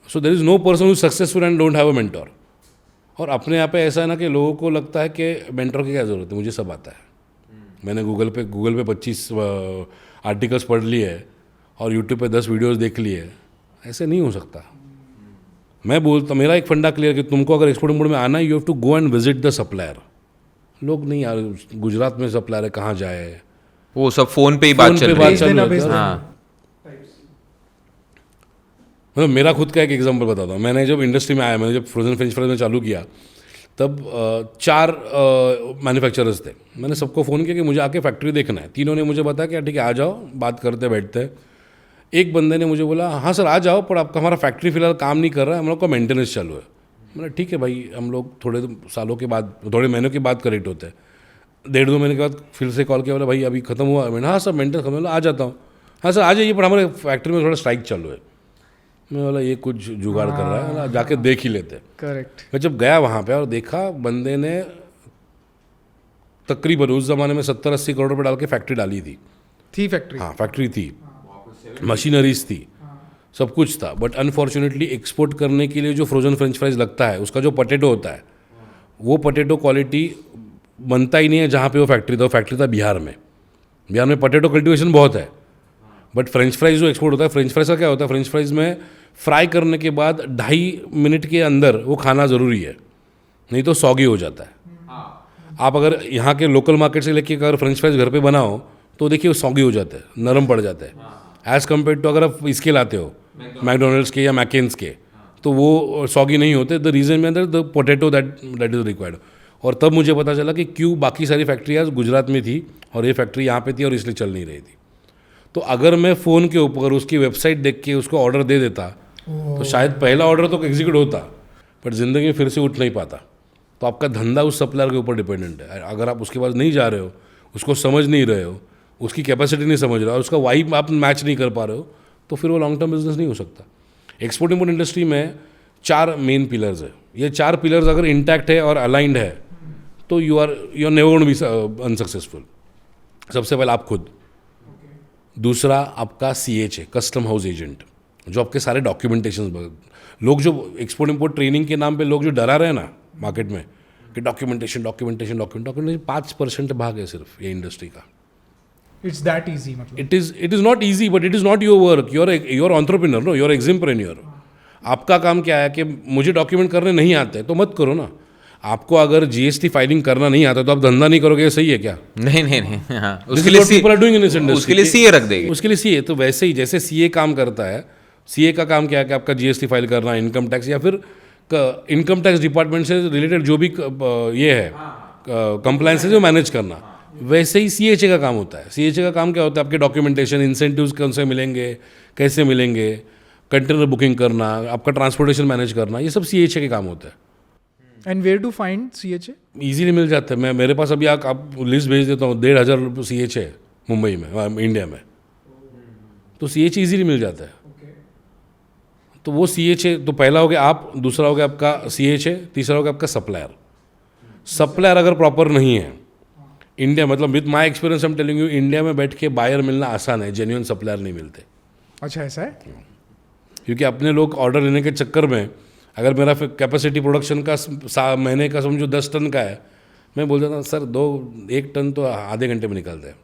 So there is no person who successful and don't have a mentor. और अपने यहाँ पे ऐसा है ना कि लोगों को लगता है कि मेंटर की क्या ज़रूरत है, मुझे सब आता है। मैंने गूगल पे 25 आर्टिकल्स पढ़ लिए है और यूट्यूब पे 10 वीडियोस देख लिए। ऐसे नहीं हो सकता। मैं बोलता, मेरा एक फंडा क्लियर कि तुमको अगर एक्सपोर्ट इम्पोर्ट में आना है, you have to go and visit the supplier. लोग नहीं यार, गुजरात में सप्लायर है, कहाँ जाए, वो सब फोन पे ही बात फोन चल पे रही बात है। चल देना, रही भेज है। देना। हाँ मतलब मेरा खुद का एक एग्जांपल बताता हूँ। मैंने जब इंडस्ट्री में आया, मैंने जब फ्रोजन फ्रेंच फ्राइज में चालू किया, तब 4 मैन्युफैक्चरर्स थे। मैंने सबको फ़ोन किया कि मुझे आके फैक्ट्री देखना है। तीनों ने मुझे बताया कि ठीक है आ जाओ, बात करते बैठते। एक बंदे ने मुझे बोला हाँ सर आ जाओ, पर आपका हमारा फैक्ट्री फिलहाल काम नहीं कर रहा है, हम लोग का मेंटेनेंस चालू है। मैंने ठीक है भाई, हम लोग थोड़े सालों के बाद, थोड़े महीनों के बाद करेक्ट होते हैं। 1.5-2 महीने के बाद फिर से कॉल किया, बोला भाई अभी खत्म हुआ। मैंने हाँ सर मेंटेनेंस खत्म, आ जाता हूँ। हाँ सर आ जाइए, पर हमारे फैक्ट्री में थोड़ा स्ट्राइक चालू है। मैं बोला ये कुछ जुगाड़ कर रहा है, जाके देख ही लेते। करेक्ट। मैं जब गया वहाँ पे और देखा, बंदे ने तकरीबन उस ज़माने में 70-80 करोड़ रुपये डाल के फैक्ट्री डाली थी। फैक्ट्री। हाँ फैक्ट्री थी, मशीनरीज थी, सब कुछ था। बट अनफॉर्चुनेटली एक्सपोर्ट करने के लिए जो फ्रोजन फ्रेंच फ्राइज लगता है, उसका जो पोटैटो होता है, वो पोटैटो क्वालिटी बनता ही नहीं है जहाँ पे वो फैक्ट्री था। वो फैक्ट्री था बिहार में। बिहार में पोटैटो कल्टिवेशन बहुत है, बट फ्रेंच फ्राइज जो एक्सपोर्ट होता है, फ्रेंच फ्राइज का क्या होता है, फ्रेंच फ्राइज में फ्राई करने के बाद 2.5 मिनट के अंदर वो खाना ज़रूरी है, नहीं तो सॉगी हो जाता है। आप अगर यहाँ के लोकल मार्केट से लेके अगर फ्रेंच फ्राइज घर पे बनाओ तो देखिए वो सॉगी हो जाते हैं, नरम पड़ जाते हैं। एज़ कम्पेयर टू अगर आप इसके लाते हो मैकडोनल्ड्स के या मैकेन्स के, तो वो सॉगी नहीं होते। द रीज़न में अंदर the potato that is required. और तब मुझे पता चला कि क्यों बाकी सारी फैक्ट्रियाँ गुजरात में थी और ये फैक्ट्री यहाँ पे थी और इसलिए चल नहीं रही थी। तो अगर मैं फ़ोन के ऊपर उसकी वेबसाइट देख के उसको ऑर्डर दे देता तो शायद पहला ऑर्डर तो एग्जीक्यूट होता, बट ज़िंदगी में फिर से उठ नहीं पाता। तो आपका धंधा उस सप्लायर के ऊपर डिपेंडेंट है। अगर आप उसके पास नहीं जा रहे हो, उसको समझ नहीं रहे हो, उसकी कैपेसिटी नहीं समझ रहे हो, उसका वाइब आप मैच नहीं कर पा रहे हो, तो फिर वो लॉन्ग टर्म बिजनेस नहीं हो सकता। एक्सपोर्ट इम्पोर्ट इंडस्ट्री में 4 मेन पिलर्स है। ये 4 पिलर्स अगर इंटैक्ट है और अलाइंड है तो you are never going to be unsuccessful. सबसे पहले आप खुद, दूसरा आपका CH है, कस्टम हाउस एजेंट, जो आपके सारे डॉक्यूमेंटेशन, लोग जो एक्सपोर्ट इम्पोर्ट ट्रेनिंग के नाम पे लोग जो डरा रहे हैं ना मार्केट में कि डॉक्यूमेंटेशन 5% भाग है सिर्फ ये इंडस्ट्री का। इट्स दैट इजी, मतलब it is not easy, but it is not your work. Your entrepreneur, no, your exampreneur. आपका काम क्या है कि मुझे डॉक्यूमेंट करने नहीं आते तो मत करो ना। आपको अगर GST फाइलिंग करना नहीं आता तो आप धंधा नहीं करोगे, ये सही है क्या? नहीं नहीं नहीं, हाँ This उसके is लिए what people are doing in this industry. उसके लिए CA रख देंगे। उसके लिए CA। तो वैसे ही जैसे CA काम करता है, CA का काम क्या है कि आपका GST फाइल करना, इनकम टैक्स या फिर इनकम टैक्स डिपार्टमेंट से रिलेटेड जो भी ये है कंप्लायंस है जो मैनेज करना, वैसे ही CHA का काम होता है। CHA का काम क्या होता है? आपके डॉक्यूमेंटेशन, इंसेंटिव्स कौन से मिलेंगे, कैसे मिलेंगे, कंटेनर बुकिंग करना, आपका ट्रांसपोर्टेशन मैनेज करना, ये सब CHA के काम होता है। And where to find CHA? Easily मिल जाता है। मेरे पास अभी आप लिस्ट भेज देता हूँ, 1,500 CHA है मुंबई में, इंडिया में, तो CHA ईजीली मिल जाता है। तो वो CHA तो पहला हो गया आप, दूसरा हो गया आपका CHA, तीसरा हो गया आपका सप्लायर। सप्लायर अगर प्रॉपर नहीं है इंडिया, मतलब with my experience I am telling you, India में बैठ के बायर मिलना आसान है, जेन्युइन सप्लायर नहीं मिलते। अच्छा ऐसा है? क्योंकि अपने लोग ऑर्डर लेने के चक्कर में, अगर मेरा कैपेसिटी प्रोडक्शन का महीने का समझो 10 टन का है, मैं बोल देता हूँ सर 1 टन तो आधे घंटे में निकलता है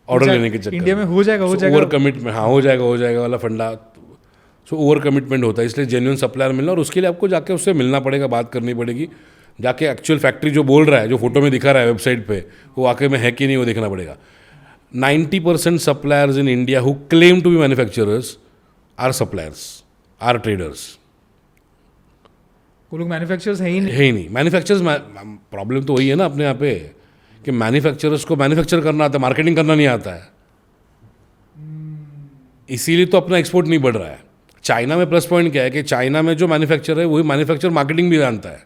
ऑर्डर लेने के चक्कर इंडिया में हो जाएगा ओवर कमिटमेंट, हाँ हो जाएगा वाला फंडा। सो ओवर कमिटमेंट होता है, इसलिए जेन्युइन सप्लायर मिलना, और उसके लिए आपको जाके उससे मिलना पड़ेगा, बात करनी पड़ेगी, जाके एक्चुअल फैक्ट्री जो बोल रहा है, जो फोटो में दिखा रहा है वेबसाइट पे, वो वाकई में है कि नहीं वो देखना पड़ेगा। 90% suppliers in India who claim to be manufacturers are suppliers, are traders. वो लोग मैन्युफैक्चरर्स है ही नहीं। है ही नहीं मैन्युफैक्चरर्स। प्रॉब्लम तो वही है ना अपने यहाँ पे कि मैन्युफैक्चरर्स को मैन्युफैक्चर करना आता है, मार्केटिंग करना नहीं आता है, इसीलिए तो अपना एक्सपोर्ट नहीं बढ़ रहा है। चाइना में प्लस पॉइंट क्या है कि चाइना में जो मैन्युफैक्चर है वही मैन्युफैक्चर मार्केटिंग भी जानता है,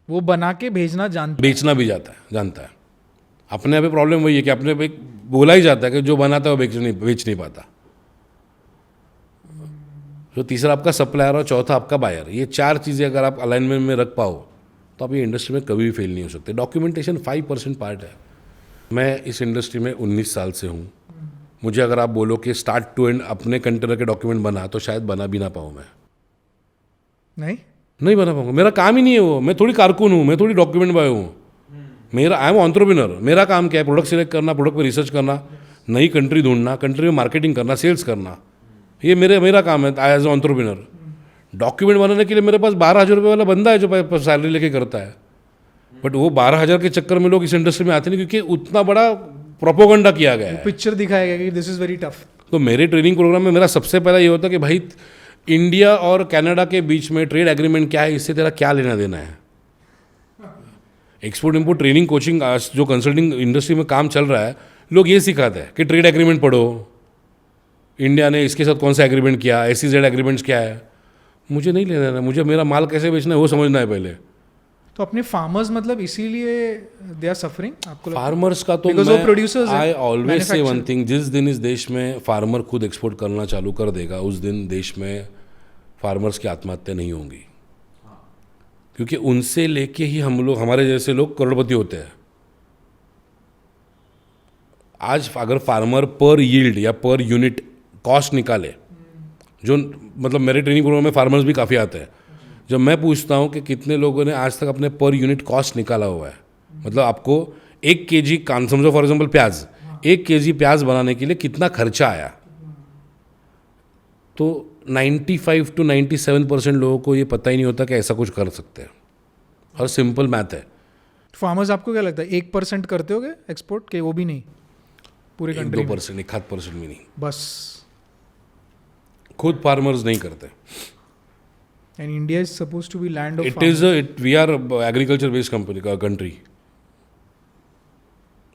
वो बना के भेजना जानता बेचना भी जानता है। अपने यहाँ पे प्रॉब्लम वही है कि अपने पे बोला ही जाता है कि जो बनाता है वो बेच नहीं पाता। तो तीसरा आपका सप्लायर और चौथा आपका बायर, ये 4 चीज़ें अगर आप अलाइनमेंट में रख पाओ तो आप ये इंडस्ट्री में कभी भी फेल नहीं हो सकते। डॉक्यूमेंटेशन 5% पार्ट है। मैं इस इंडस्ट्री में 19 साल से हूँ। मुझे अगर आप बोलो कि स्टार्ट टू एंड अपने कंटेनर के डॉक्यूमेंट बना, तो शायद बना भी ना पाऊँ मैं। नहीं। नहीं बना पाऊंगा, मेरा काम ही नहीं है वो। मैं थोड़ी कारकुन हूँ, मैं थोड़ी डॉक्यूमेंट बॉय हूँ। मेरा आई एम एंटरप्रेन्योर। मेरा काम क्या है? प्रोडक्ट सिलेक्ट करना, प्रोडक्ट पे रिसर्च करना, नई कंट्री ढूंढना, कंट्री में मार्केटिंग करना, सेल्स करना, ये मेरा काम है एज ए एंटरप्रेन्योर। डॉक्यूमेंट बनाने के लिए मेरे पास 12,000 रुपये वाला बंदा है जो सैलरी लेके करता है। बट वो 12,000 के चक्कर में लोग इस इंडस्ट्री में आते नहीं, क्योंकि उतना बड़ा प्रोपोगंडा किया गया है। पिक्चर दिखाया गया कि दिस इज वेरी टफ। तो मेरे ट्रेनिंग प्रोग्राम में मेरा सबसे पहला ये होता है कि भाई इंडिया और कनाडा के बीच में ट्रेड एग्रीमेंट क्या है, इससे तेरा क्या लेना देना है। एक्सपोर्ट इंपोर्ट ट्रेनिंग कोचिंग जो कंसल्टिंग इंडस्ट्री में काम चल रहा है, लोग ये सिखाते हैं कि ट्रेड एग्रीमेंट पढ़ो, इंडिया ने इसके साथ कौन सा एग्रीमेंट किया, SEZ एग्रीमेंट्स क्या है। मुझे नहीं लेना है, मुझे मेरा माल कैसे बेचना है वो समझना है पहले। तो अपने फार्मर्स मतलब इसीलिए दे आर सफरिंग आपको फार्मर्स का तो Because वो producers हैं, I always say one manufacturer। Thing, जिस दिन इस देश में फार्मर खुद एक्सपोर्ट करना चालू कर देगा, उस दिन देश में फार्मर्स की आत्महत्या नहीं होंगी। क्योंकि उनसे लेके ही हम लोग, हमारे जैसे लोग करोड़पति होते हैं। आज अगर फार्मर पर यील्ड या पर यूनिट कॉस्ट निकाले, जो मतलब मेरे ट्रेनिंग प्रोग्राम में फार्मर्स भी काफ़ी आते हैं, जब मैं पूछता हूँ कि कितने लोगों ने आज तक अपने पर यूनिट कॉस्ट निकाला हुआ है, मतलब आपको 1 kg कान, समझो फॉर एग्जांपल प्याज, 1 kg प्याज बनाने के लिए कितना खर्चा आया, तो 95 to 97% लोगों को ये पता ही नहीं होता कि ऐसा कुछ कर सकते हैं। और सिंपल मैथ है। फार्मर्स आपको क्या लगता है 1% करते होगे एक्सपोर्ट के? वो भी नहीं पूरे कंट्री में? 2%, 1% भी नहीं, बस। खुद फार्मर्स नहीं करते। And India is suppose to be land of we are agriculture based country.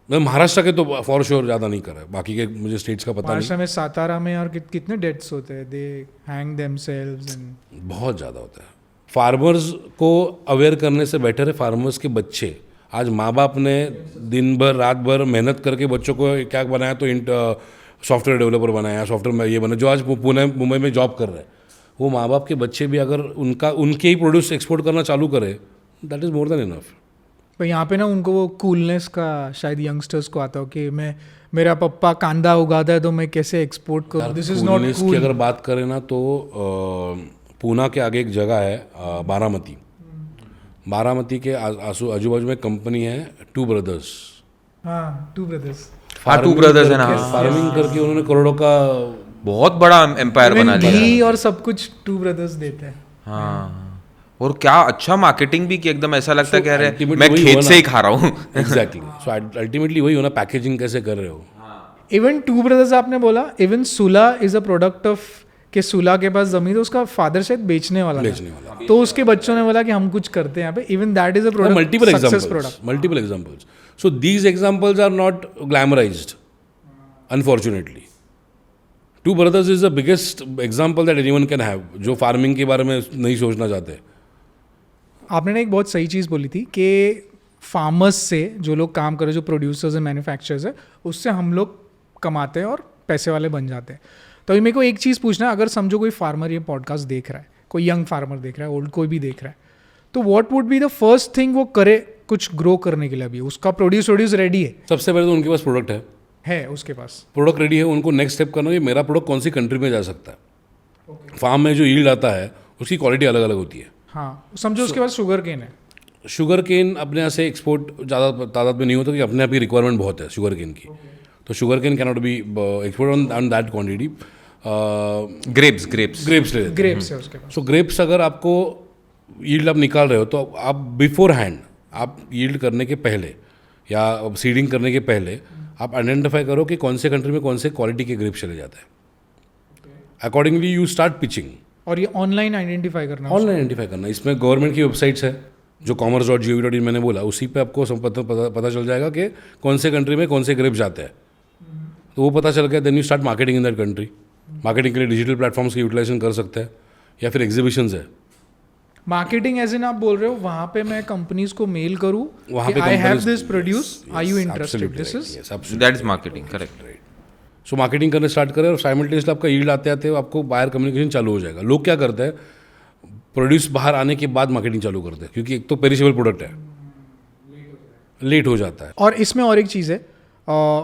मैं महाराष्ट्र के तो फॉर श्योर ज़्यादा नहीं कर रहा है, बाकी के मुझे स्टेट्स का पता नहीं। महाराष्ट्र में सातारा में और कितने डेथ्स होते हैं, दे हैंग देमसेल्व्स एंड बहुत ज़्यादा होता है। फार्मर्स को अवेयर करने से बेटर है फार्मर्स के बच्चे। आज माँ बाप ने दिन भर रात भर मेहनत करके बच्चों को क्या बनाया, तो सॉफ्टवेयर डेवलपर बनाया, सॉफ्टवेयर में ये बना, जो आज पुणे मुंबई में जॉब कर रहे हैं, वो माँ बाप के बच्चे भी अगर उनके ही प्रोड्यूस एक्सपोर्ट करना चालू करे, that is more than enough. पर यहाँ पे ना उनको वो कूलनेस का शायद यंगस्टर्स को आता हो कि मेरा पप्पा कांदा उगाता है तो मैं कैसे एक्सपोर्ट करूँ, दिस इज नॉट की कूल। अगर बात करें ना तो पूना के आगे एक जगह है बारामती। बारामती के आजू बाजू में कंपनी है टू ब्रदर्स। हाँ, टू ब्रदर्स। हाँ, टू ब्रदर्स है ना, हाँ। फार्मिंग करके उन्होंने करोड़ों का बहुत बड़ा एम्पायर बना लिया। घी और सब कुछ टू ब्रदर्स देते हैं। हाँ, और क्या अच्छा मार्केटिंग भी की, एकदम ऐसा लगता है कि अरे ultimately मैं वही खेत हुआ से ना। ही खा रहा हूँ। एग्जैक्टली, सो अल्टीमेटली वही हो ना, पैकेजिंग कैसे कर रहे हो। इवन टू ब्रदर्स आपने बोला, इवन सुला इज अ प्रोडक्ट ऑफ कि सुला के पास जमीन है, उसका फादर शायद बेचने वाला था, तो उसके बच्चों ने बोला कि हम कुछ करते हैं यहाँ पे। Even that is a product, multiple success product. Multiple examples. So these examples are not glamorised unfortunately. Two brothers is the biggest example that anyone can have, जो फार्मिंग के बारे में नहीं सोचना चाहते। आपने ना एक बहुत सही चीज़ बोली थी कि फार्मर्स से जो लोग काम कर रहे हैं, जो प्रोड्यूसर्स हैं, मैन्युफैक्चरर्स हैं, उससे हम लोग कमाते हैं और पैसे वाले बन जाते हैं। तो अभी मेरे को एक चीज़ पूछना है, अगर समझो कोई फार्मर ये पॉडकास्ट देख रहा है, कोई यंग फार्मर देख रहा है, ओल्ड कोई भी देख रहा है, तो what would be the first thing वो करे कुछ ग्रो करने के लिए? अभी उसका प्रोड्यूस रेडी सबसे पहले तो उनके पास प्रोडक्ट है उसके पास प्रोडक्ट रेडी है, उनको नेक्स्ट स्टेप करना है कि मेरा प्रोडक्ट कौन सी कंट्री में जा सकता है। फार्म में जो यील्ड आता है उसकी क्वालिटी अलग अलग होती है। हाँ, समझो उसके पास शुगर केन है। शुगर केन अपने यहाँ से एक्सपोर्ट ज़्यादा तादाद में नहीं होता, कि अपने आप की रिक्वायरमेंट बहुत है शुगर केन की, तो sugar cane cannot be export on that quantity. Grapes है उसके पास। सो ग्रेप्स अगर आपको यील्ड आप निकाल रहे हो, तो आप बिफोर हैंड, आप यील्ड करने के पहले या सीडिंग करने के पहले आप आइडेंटिफाई करो कि कौन से कंट्री में कौन से क्वालिटी के ग्रेप्स चले जाते हैं। Accordingly you start pitching. और ये ऑनलाइन आइडेंटिफाई करना, ऑनलाइन आइडेंटिफाई करना, इसमें गवर्नमेंट की वेबसाइट्स है, जो commerce.gov.in मैंने बोला, उसी पे आपको सब पता चल जाएगा कि कौन से कंट्री में कौन से ग्रेप्स जाते हैं। तो वो पता चल गया, then you start marketing in that country. Marketing के लिए डिजिटल प्लेटफॉर्म्स की यूटिलाइजेशन कर सकते हैं, या फिर एग्जीबिशंस है। मार्केटिंग एज इन आप बोल रहे हो, वहाँ पे मैं कंपनीज को मेल करूँ वहाँ पे I have companies- this produce, are you Yes, interested? absolutely this right, is yes, absolutely that is marketing, correct. So marketing करने स्टार्ट करें, और साइमल्टेनियसली आपका यील्ड आते आते आपको बायर कम्युनिकेशन चालू हो जाएगा। लोग क्या करते हैं, प्रोड्यूस बाहर आने के बाद मार्केटिंग चालू करते हैं, क्योंकि एक तो पेरिशेबल प्रोडक्ट है, लेट हो जाता है। और इसमें और एक चीज़ है,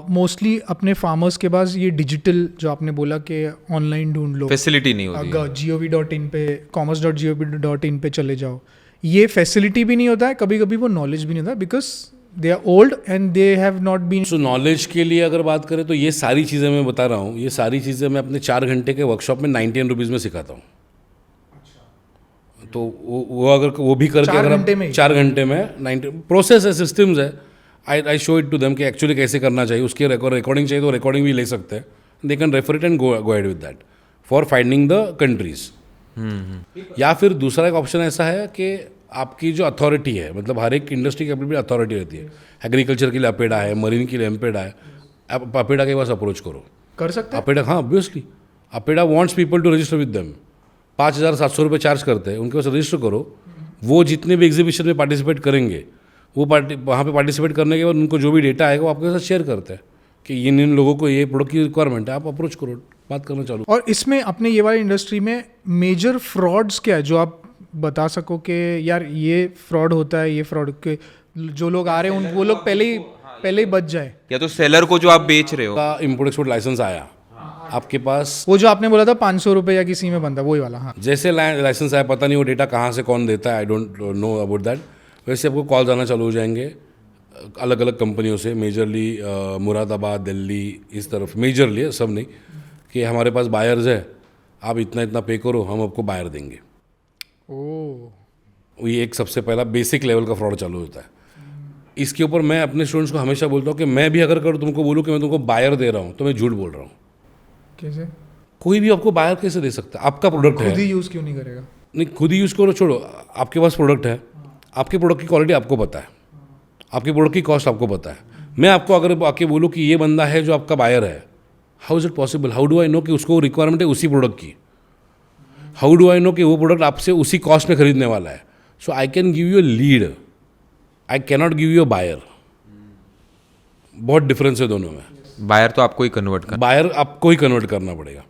मोस्टली अपने फार्मर्स के पास ये डिजिटल जो आपने बोला कि ऑनलाइन ढूंढ लो, फैसिलिटी नहीं होती है। gov.in पे commerce.gov.in पे चले जाओ, ये फैसिलिटी भी नहीं होता है, कभी कभी वो नॉलेज भी नहीं होता, because they are old and they have not been. So knowledge के लिए अगर बात करें तो ये सारी चीज़ें मैं बता रहा हूँ, ये सारी चीज़ें मैं अपने 4 घंटे के वर्कशॉप में 99 रुपीज़ में सिखाता हूँ। तो वो अगर वो भी करके 4 अगर घंटे में ही? 4 घंटे में 90 प्रोसेस है, सिस्टम्स है, I show it to them कि एक्चुअली कैसे करना चाहिए। उसकी रिकॉर्डिंग चाहिए तो रिकॉर्डिंग भी ले सकते हैं, they can refer it and go ahead with that for finding the countries. या फिर दूसरा एक ऑप्शन ऐसा है कि आपकी जो अथॉरिटी है, मतलब हर एक इंडस्ट्री की अपनी अथॉरिटी रहती है, एग्रीकल्चर के लिए अपेडा है, मरीन के लिए एम्पेडा है, आप अपेडा के पास अप्रोच करो। कर सकते हैं। अपेडा, हाँ obviously, APEDA wants people to register with them. 5,700 रुपये चार्ज करते हैं, उनके पास रजिस्टर करो। वो जितने भी एग्जीबिशन में पार्टिसिपेट करेंगे, वो वहाँ पे पार्टिसिपेट करने के बाद उनको जो भी डेटा आएगा वो आपके साथ शेयर करते हैं कि इन लोगों को ये प्रोडक्ट की रिक्वायरमेंट है, आप अप्रोच करो, बात करना चालू। और इसमें अपने ये वाली इंडस्ट्री में मेजर फ्रॉड्स क्या है जो आप बता सको कि यार ये फ्रॉड होता है, ये फ्रॉड के जो लोग आ रहे हैं वो लोग पहले ही बच जाए? या तो सेलर को जो आप बेच रहे हो, का इम्पोर्ट एक्सपोर्ट लाइसेंस आया आपके पास, वो जो आपने बोला था 500 रुपये या किसी में बनता, वही वाला। हाँ, जैसे लाइसेंस आया, पता नहीं वो डेटा कहाँ से कौन देता है, I don't know about that. वैसे आपको कॉल्स आना चालू हो जाएंगे अलग अलग कंपनियों से, मेजरली मुरादाबाद, दिल्ली, इस तरफ मेजरली, सब नहीं, कि हमारे पास बायर्स है, आप इतना इतना पे करो, हम आपको बायर देंगे। ओह, ये एक सबसे पहला बेसिक लेवल का फ्रॉड चालू होता है। इसके ऊपर मैं अपने स्टूडेंट्स को हमेशा बोलता हूँ कि मैं भी अगर करूँ तुमको बोलूँ कि मैं तुमको बायर दे रहा हूँ तो मैं झूठ बोल रहा हूँ। कैसे? कोई भी आपको बायर कैसे दे सकता है? आपका प्रोडक्ट है, खुद ही यूज़ क्यों नहीं करेगा? नहीं खुद ही यूज़ करो, छोड़ो, आपके पास प्रोडक्ट है, आपके प्रोडक्ट की क्वालिटी आपको पता है, आपके प्रोडक्ट की कॉस्ट आपको पता है। मैं आपको अगर आके बोलूँ कि ये बंदा है जो आपका बायर है, how is it possible? How do I know कि उसको रिक्वायरमेंट है उसी प्रोडक्ट की? हाउ डू आई नो कि वो प्रोडक्ट आपसे उसी कॉस्ट में खरीदने वाला है? So I can give you a lead, I cannot give you a buyer. बहुत डिफरेंस है दोनों में। बायर तो आपको ही कन्वर्ट करना, बायर आपको ही कन्वर्ट करना पड़ेगा।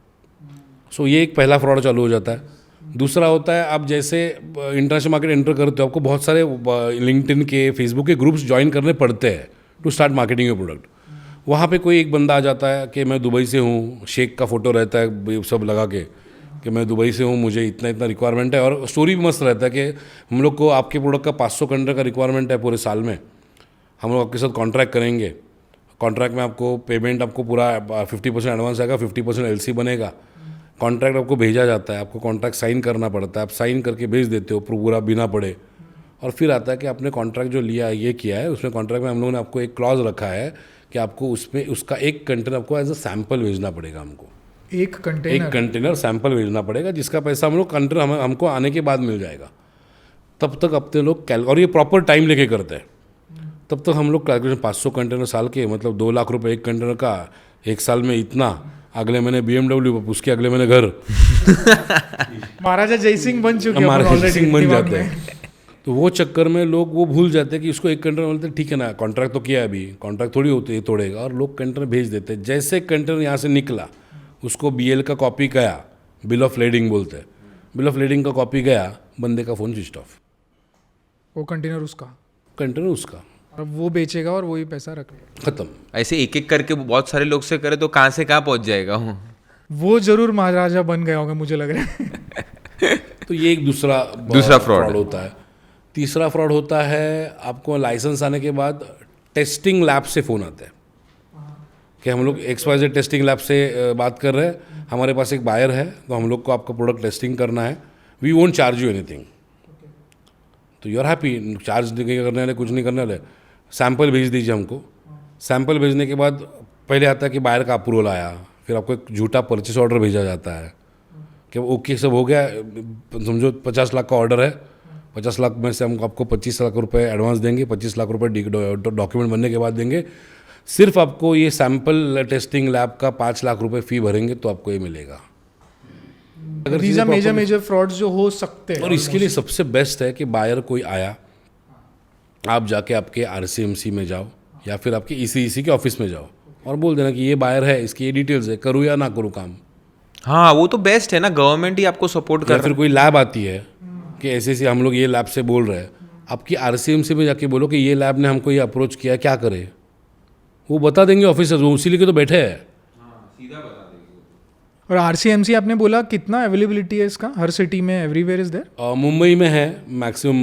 सो ये एक पहला फ्रॉड चालू हो जाता है। दूसरा होता है, आप जैसे इंटरनेशनल मार्केट एंटर करते हो, आपको बहुत सारे लिंक्डइन के, फेसबुक के ग्रुप्स ज्वाइन करने पड़ते हैं to start marketing your product. वहाँ पे कोई एक बंदा आ जाता है कि मैं दुबई से हूँ, शेख का फोटो रहता है सब लगा के कि मैं दुबई से हूँ, मुझे इतना इतना रिक्वायरमेंट है, और स्टोरी भी मस्त रहता है कि हम लोग को आपके प्रोडक्ट का 500 कंटेनर का रिक्वायरमेंट है पूरे साल में, हम लोग आपके साथ कॉन्ट्रैक्ट करेंगे, कॉन्ट्रैक्ट में आपको पेमेंट आपको पूरा 50% एडवांस आएगा, 50% एलसी बनेगा, कॉन्ट्रैक्ट आपको भेजा जाता है, आपको कॉन्ट्रैक्ट साइन करना पड़ता है, आप साइन करके भेज देते हो पूरा बिना पढ़े, और फिर आता है कि आपने कॉन्ट्रैक्ट जो लिया है, ये किया है, उसमें कॉन्ट्रैक्ट में हम लोगों ने आपको एक क्लॉज रखा है कि आपको उसमें उसका एक कंटेनर आपको एज अ सैम्पल भेजना पड़ेगा, हमको एक कंटेनर सैंपल भेजना पड़ेगा, जिसका पैसा हम लोग कंटेनर हमको आने के बाद मिल जाएगा। तब तक अपने लोग और ये प्रॉपर टाइम लेके करते हैं, तब तक हम लोग कैलकुलेशन 500 कंटेनर साल के, मतलब 2 लाख रुपए एक कंटेनर का, एक साल में इतना, अगले महीने BMW, उसके अगले महीने घर, महाराजा जय सिंह बन चुके हैं हमारे सिंह बन दिमाग जाते में। हैं। तो वो चक्कर में लोग वो भूल जाते हैं कि उसको एक कंटेनर बोलते हैं, ठीक है ना, कॉन्ट्रैक्ट तो किया है, अभी कॉन्ट्रैक्ट थोड़ी होती है तोड़ेगा, और लोग कंटेनर भेज देते हैं। जैसे कंटेनर यहाँ से निकला, उसको BL का कॉपी गया, बिल ऑफ लेडिंग बोलते हैं, बिल ऑफ लेडिंग का कॉपी गया, बंदे का फ़ोन स्विच ऑफ, वो कंटेनर उसका, कंटेनर उसका, और वो बेचेगा और वही पैसा रखेगा, खत्म। ऐसे एक एक करके बहुत सारे लोग से करे तो कहाँ से कहाँ पहुँच जाएगा वो। वो जरूर महाराजा बन गया होगा, मुझे लग रहा है। तो ये एक दूसरा फ्रॉड होता है। तीसरा फ्रॉड होता है, आपको लाइसेंस आने के बाद टेस्टिंग लैब से फ़ोन आते हैं कि हम लोग XYZ टेस्टिंग लैब से बात कर रहे हैं, हमारे पास एक बायर है, तो हम लोग को आपका प्रोडक्ट टेस्टिंग करना है, we won't charge you anything, तो यू आर हैप्पी, चार्ज नहीं करने वाले, कुछ नहीं करने वाले, सैंपल भेज दीजिए हमको। सैंपल भेजने के बाद पहले आता है कि बायर का अप्रूवल आया, फिर आपको एक झूठा परचेस ऑर्डर भेजा जाता है कि ओके सब हो गया, समझो 50 लाख का ऑर्डर है, 50 लाख में से हम आपको 25 लाख रुपए एडवांस देंगे, 25 लाख रुपए डॉक्यूमेंट बनने के बाद देंगे, सिर्फ आपको ये सैंपल टेस्टिंग लैब का 5 लाख रुपए फ़ी भरेंगे तो आपको ये मिलेगा। These are मेजर फ्रॉड्स जो हो सकते हैं। और इसके लिए सबसे बेस्ट है कि बायर कोई आया, आप जाके आपके RCMC में जाओ या फिर आपके ECEC के ऑफिस में जाओ और बोल देना कि ये बायर है, इसकी ये डिटेल्स है, करूँ या ना करूँ काम। हाँ, वो तो बेस्ट है ना, गवर्नमेंट ही आपको सपोर्ट कर या फिर कोई लैब आती है कि ऐसे हम लोग ये लैब से बोल रहे हैं, आपकी RCMC में जाके बोलो कि ये लैब ने हमको ये अप्रोच किया, क्या करे, वो बता देंगे ऑफिसर्स, वो उसी लिए तो बैठे हैं। और आरसीएमसी आपने बोला कितना अवेलेबिलिटी है इसका हर सिटी में, एवरीवेयर इज देयर? मुंबई में है maximum,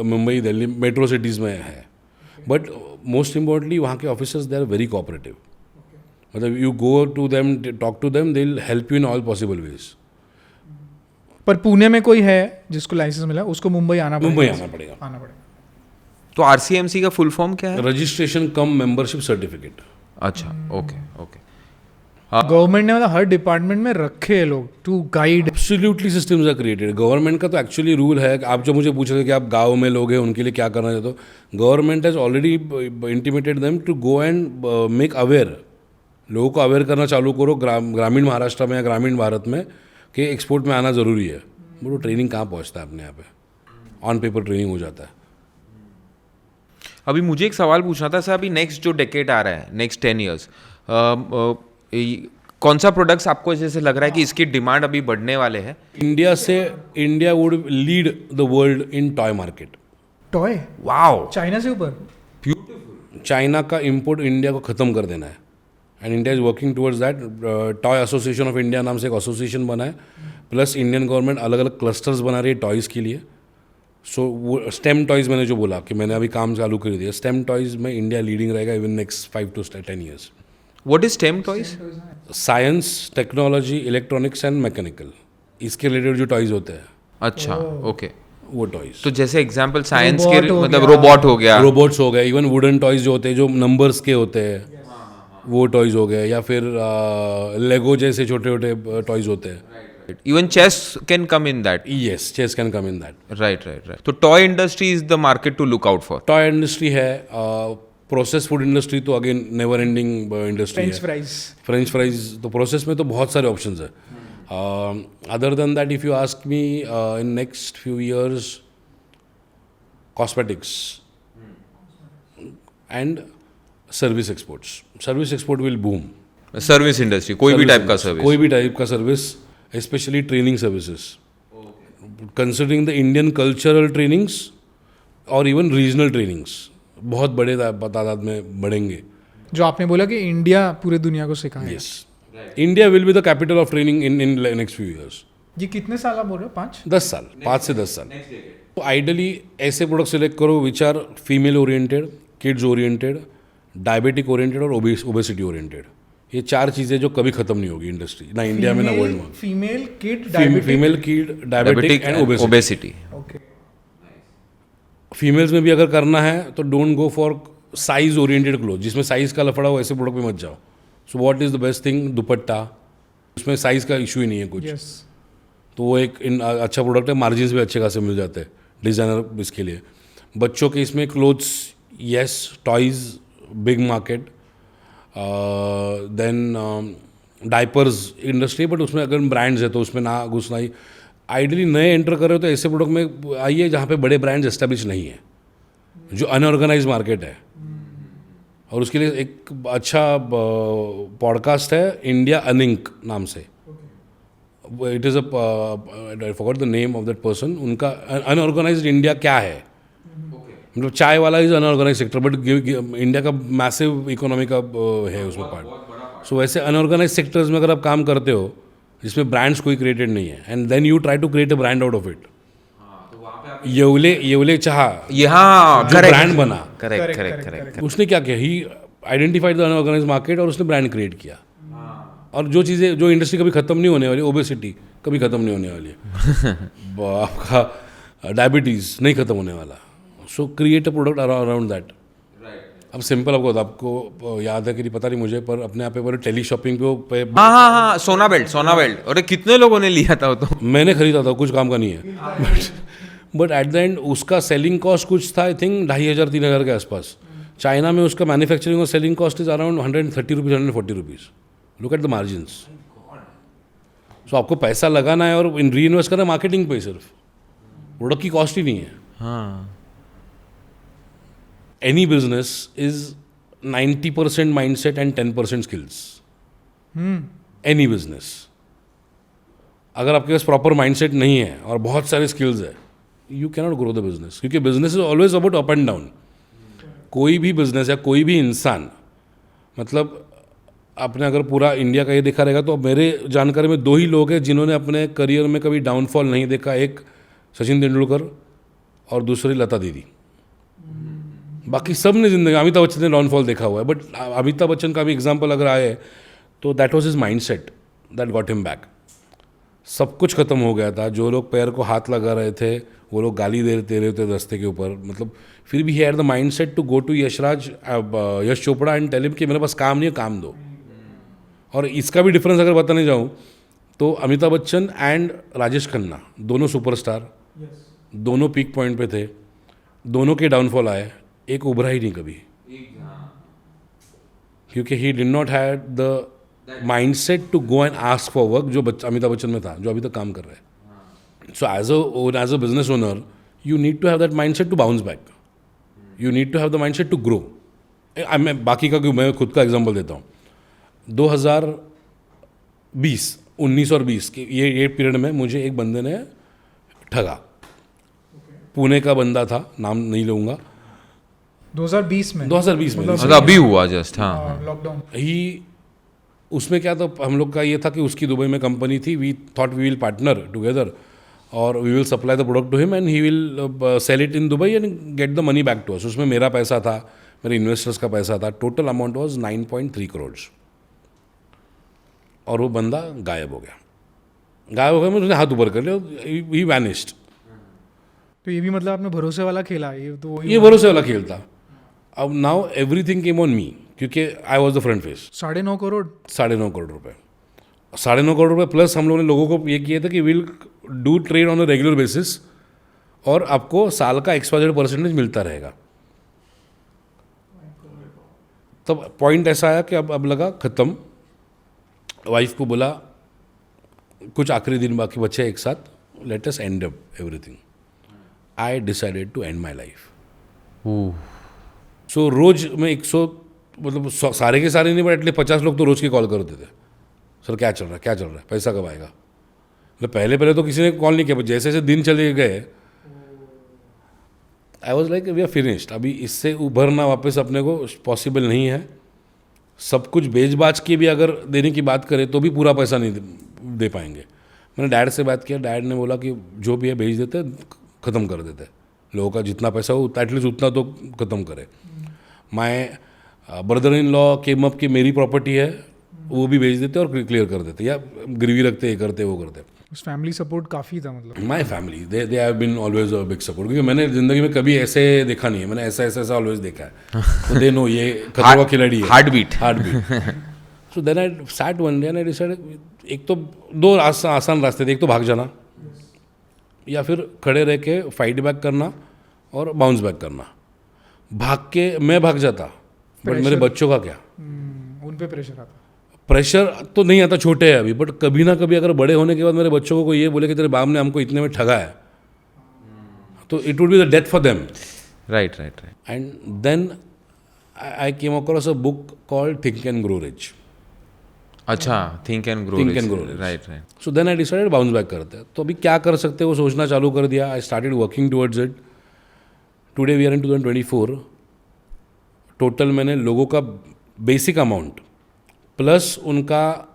Mumbai Delhi metro cities में है, बट मोस्ट इम्पॉर्टेंटली वहाँ के officers they are very cooperative. मतलब you go to them, talk to them, they will help you in all possible ways. पर पुणे में कोई है जिसको लाइसेंस मिला, उसको मुंबई आना मुंबई आना पड़ेगा। तो आरसीएमसी का फुल फॉर्म क्या है? Registration cum membership certificate. अच्छा, ओके ओके। गवर्नमेंट ने मतलब हर डिपार्टमेंट में रखे हैं लोग to guide. Absolutely systems are created. Government का तो एक्चुअली रूल है, आप जो मुझे पूछ रहे थे कि आप गांव में लोग हैं उनके लिए क्या करना चाहते हो, government has already intimated them to go and make aware. लोगों को अवेयर करना चालू करो ग्रामीण महाराष्ट्र में या ग्रामीण भारत में कि एक्सपोर्ट में आना ज़रूरी है। वो ट्रेनिंग कहाँ पहुँचता है अपने यहाँ पे, ऑन पेपर ट्रेनिंग हो जाता है। अभी मुझे एक सवाल पूछना था सर, अभी नेक्स्ट जो डेकेड आ रहा है, नेक्स्ट 10 ईयर्स, कौन सा प्रोडक्ट्स आपको जैसे लग रहा है कि इसकी डिमांड अभी बढ़ने वाले हैं? India would lead the world in toy market. Toy? Wow, China से ऊपर? चाइना का इंपोर्ट इंडिया को ख़त्म कर देना है, and India is working towards that. Toy association of India नाम से एक एसोसिएशन बना है, प्लस इंडियन गवर्नमेंट अलग अलग क्लस्टर्स बना रही है टॉयज़ के लिए। सो वो स्टेम टॉयज़, मैंने जो बोला कि मैंने अभी काम चालू कर दिया, स्टेम टॉयज़ में इंडिया लीडिंग रहेगा even next 5 to 10 years. What is stem toys? Science, technology, electronics and mechanical, इसके रिलेटेड जो टॉयज़ होते हैं, अच्छा, ओके। वो टॉयज़। तो जैसे एग्जांपल साइंस Robot के हो मतलब गया। रोबोट हो गया, रोबोट्स हो गए, इवन वुडन टॉयज़ जो होते हैं जो नंबर्स के होते हैं, वो टॉयज़ हो गए, या फिर लेगो जैसे छोटे छोटे टॉयज़ होते हैं। Even chess can come in that. Yes, chess can come in that. Right right right. तो toy industry is the market to look out for. Toy industry है, प्रोसेस फूड इंडस्ट्री तो again never ending industry French है। फ्राइज? फ्रेंच फ्राइज तो प्रोसेस में तो बहुत सारे ऑप्शंस है। Other than that if you ask me, in next few years cosmetics and service exports. Service export will boom. Service industry, कोई भी टाइप का सर्विस, कोई भी टाइप का service, specially training services, considering the Indian cultural trainings और इवन रीजनल ट्रेनिंग्स बहुत बड़े तादाद में बढ़ेंगे। जो आपने बोला कि इंडिया पूरे दुनिया को सिखाएगा। Yes, India will be the capital of training in next few years. ये कितने साल आप बोल रहे हो? 5? 10 साल, 5 से 10 साल। तो आइडली ऐसे प्रोडक्ट सिलेक्ट करो which are female oriented, kids oriented, diabetic oriented और ओबेसिटी ओरिएंटेड। ये 4 चीज़ें जो कभी खत्म नहीं होगी इंडस्ट्री, ना इंडिया में ना वर्ल्ड में। Female kid, female kid, diabetic and obesity. Okay. Females में भी अगर करना है तो don't go for size oriented cloth, जिसमें साइज का लफड़ा हो, ऐसे प्रोडक्ट में मत जाओ। So what is the best thing? दुपट्टा, उसमें साइज का इशू ही नहीं है कुछ। यस। तो वो एक अच्छा प्रोडक्ट है, मार्जिन्स भी अच्छे खासे मिल जाते हैं डिज़ाइनर इसके लिए। बच्चों के इसमें clothes, yes, toys big market, then diapers industry, but उसमें अगर ब्रांड्स है तो उसमें ना घुसना ही। आइडली नए एंटर कर रहे हो तो ऐसे प्रोडक्ट में आइए जहाँ पे बड़े ब्रांड्स एस्टेब्लिश नहीं है, जो अनऑर्गेनाइज मार्केट है। और उसके लिए एक अच्छा पॉडकास्ट है, इंडिया अनिंक नाम से। It is I forgot the name of that person. उनका अनऑर्गेनाइज्ड इंडिया क्या है, मतलब चाय वाला is unorganise sector, but India का मैसिव इकोनॉमी का है उसमें पार्ट। सो वैसे अनऑर्गेनाइज सेक्टर्स में अगर आप काम करते हो जिसमें ब्रांड्स कोई क्रिएटेड नहीं है, and then you try to create a brand out of it. Yewale चाह यहाँ जो ब्रांड बना, करेक्ट करेक्ट करेक्ट। उसने क्या किया, he identified the unorganise market और उसने ब्रांड क्रिएट किया। और जो चीज़ें, जो इंडस्ट्री कभी ख़त्म नहीं होने वाली, ओबेसिटी कभी ख़त्म नहीं होने वाली है, आपका डायबिटीज़ नहीं ख़त्म होने वाला। सो create a product around that. अब सिंपल आपको याद है कि नहीं पता नहीं मुझे, पर अपने यहाँ पे टेली शॉपिंग पे हाँ हाँ हाँ, सोना बेल्ट। अरे कितने लोगों ने लिया था वो तो। मैंने खरीदा था, कुछ काम का नहीं है। बट एट द एंड उसका सेलिंग कॉस्ट कुछ था, आई थिंक 2500-3000 के आसपास। चाइना में उसका मैन्युफैक्चरिंग और selling cost is around 130 rupees, 140 rupees. Look at the margins. So आपको पैसा लगाना है और री इन्वेस्ट करना है मार्केटिंग पे, सिर्फ प्रोडक्ट की कॉस्ट ही नहीं है। हाँ, any business is 90% mindset and 10% skills. Any business, अगर आपके पास प्रॉपर माइंडसेट नहीं है और बहुत सारे स्किल्स है, you cannot grow the business, क्योंकि business is always about up and down. कोई भी बिजनेस या कोई भी इंसान मतलब आपने अगर पूरा इंडिया का ये देखा रहेगा तो मेरे जानकारी में 2 ही लोग हैं जिन्होंने अपने करियर में कभी डाउनफॉल नहीं देखा, एक सचिन तेंदुलकर और दूसरी लता दीदी। बाकी सब ने जिंदगी, अमिताभ बच्चन ने डाउनफॉल देखा हुआ है, बट अमिताभ बच्चन का भी एग्जाम्पल अगर आए तो that was his mind set that got him back. सब कुछ खत्म हो गया था, जो लोग पैर को हाथ लगा रहे थे वो लोग गाली दे रहे थे रास्ते के ऊपर, मतलब फिर भी he had the mind set to go to Yash Chopra and tell him कि मेरे पास काम नहीं है, काम दो। और इसका भी डिफरेंस अगर बताने जाऊँ तो अमिताभ बच्चन एंड राजेश खन्ना दोनों सुपरस्टार, दोनों पीक पॉइंट पे थे, दोनों के डाउनफॉल आए, एक उभरा ही नहीं कभी, क्योंकि he did not have the mind set to go and ask for work जो अमिताभ बच्चन में था, जो अभी तक काम कर रहे हैं। So as a business owner you need to have that mind set to bounce back, you need to have the mind set to grow. मैं बाकी का क्यों, मैं खुद का एग्जाम्पल देता हूँ। 2020, 19 और 20 के ये पीरियड में मुझे एक बंदे ने ठगा, पुणे का बंदा था, नाम नहीं लूँगा। 2020 में मतलब अभी हुआ जस्ट, हाँ लॉकडाउन ही उसमें क्या था, हम लोग का ये था कि उसकी दुबई में कंपनी थी, we thought we will partner together और we will supply the product to him and he will sell it in Dubai and get the money back to us. उसमें मेरा पैसा था, मेरे इन्वेस्टर्स का पैसा था, टोटल अमाउंट वाज 9.3 करोड़। और वो बंदा गायब हो गया, मैं उसने हाथ ऊपर कर लिया, ही वैनिश्ड। तो ये भी मतलब आपने भरोसे वाला खेला, ये तो वही ये भरोसे वाला खेल था। अब now everything came on me, क्योंकि I was the front face. 9.5 crore 9.5 crore रुपए, 9.5 करोड़ रुपए प्लस हम लोगों ने लोगों को ये किया था कि will do trade on a regular basis और आपको साल का XYZ% मिलता रहेगा। तब पॉइंट ऐसा आया कि अब लगा ख़त्म। वाइफ को बोला कुछ आखिरी दिन बाकी बचे एक साथ, let us end up everything. I decided to end my life. So रोज मैं 100 मतलब सारे के सारे नहीं, बट एटलीस्ट 50 लोग तो रोज की कॉल करते थे, सर क्या चल रहा है, पैसा कब आएगा। मतलब पहले तो किसी ने कॉल नहीं किया, जैसे जैसे दिन चले गए I was like we are finished, अभी इससे उभरना वापस अपने को पॉसिबल नहीं है। सब कुछ बेच बाच के भी अगर देने की बात करें तो भी पूरा पैसा नहीं दे पाएंगे। मैंने डैड से बात किया, डैड ने बोला कि जो भी है बेच देते, ख़त्म कर देते, लोगों का जितना पैसा हो एटलीस्ट उतना तो ख़त्म करे। My brother in law came up कि मेरी प्रॉपर्टी है, वो भी बेच देते और क्लियर कर देते, या गिरवी रखते, ये करते वो करते। उस फैमिली सपोर्ट काफ़ी था, मतलब my family they have been always a big support, क्योंकि मैंने ज़िंदगी में कभी ऐसे देखा नहीं है, मैंने ऐसा ऑलवेज देखा है। तो दे नो ये खतरा खिलाड़ी है, heart beat. So then I sat one day and I decided, एक तो 2 आसान रास्ते थे, एक तो भाग जाना या फिर खड़े रह के फाइट बैक करना और बाउंस बैक करना। भाग के मैं भाग जाता, बट मेरे बच्चों का क्या, उन पे प्रेशर आता। प्रेशर तो नहीं आता, छोटे हैं अभी, बट कभी ना कभी अगर बड़े होने के बाद मेरे बच्चों को ये बोले कि तेरे बाप ने हमको इतने में ठगा है, तो it would be the death for them. Right. And then I came across a book called think and grow rich. अच्छा, think and grow rich, right. So then I decided bounce back करते हैं, तो अभी क्या कर सकते हैं वो सोचना चालू कर दिया। I started working towards it. Today we are in 2024। Total मैंने लोगों का बेसिक अमाउंट प्लस उनका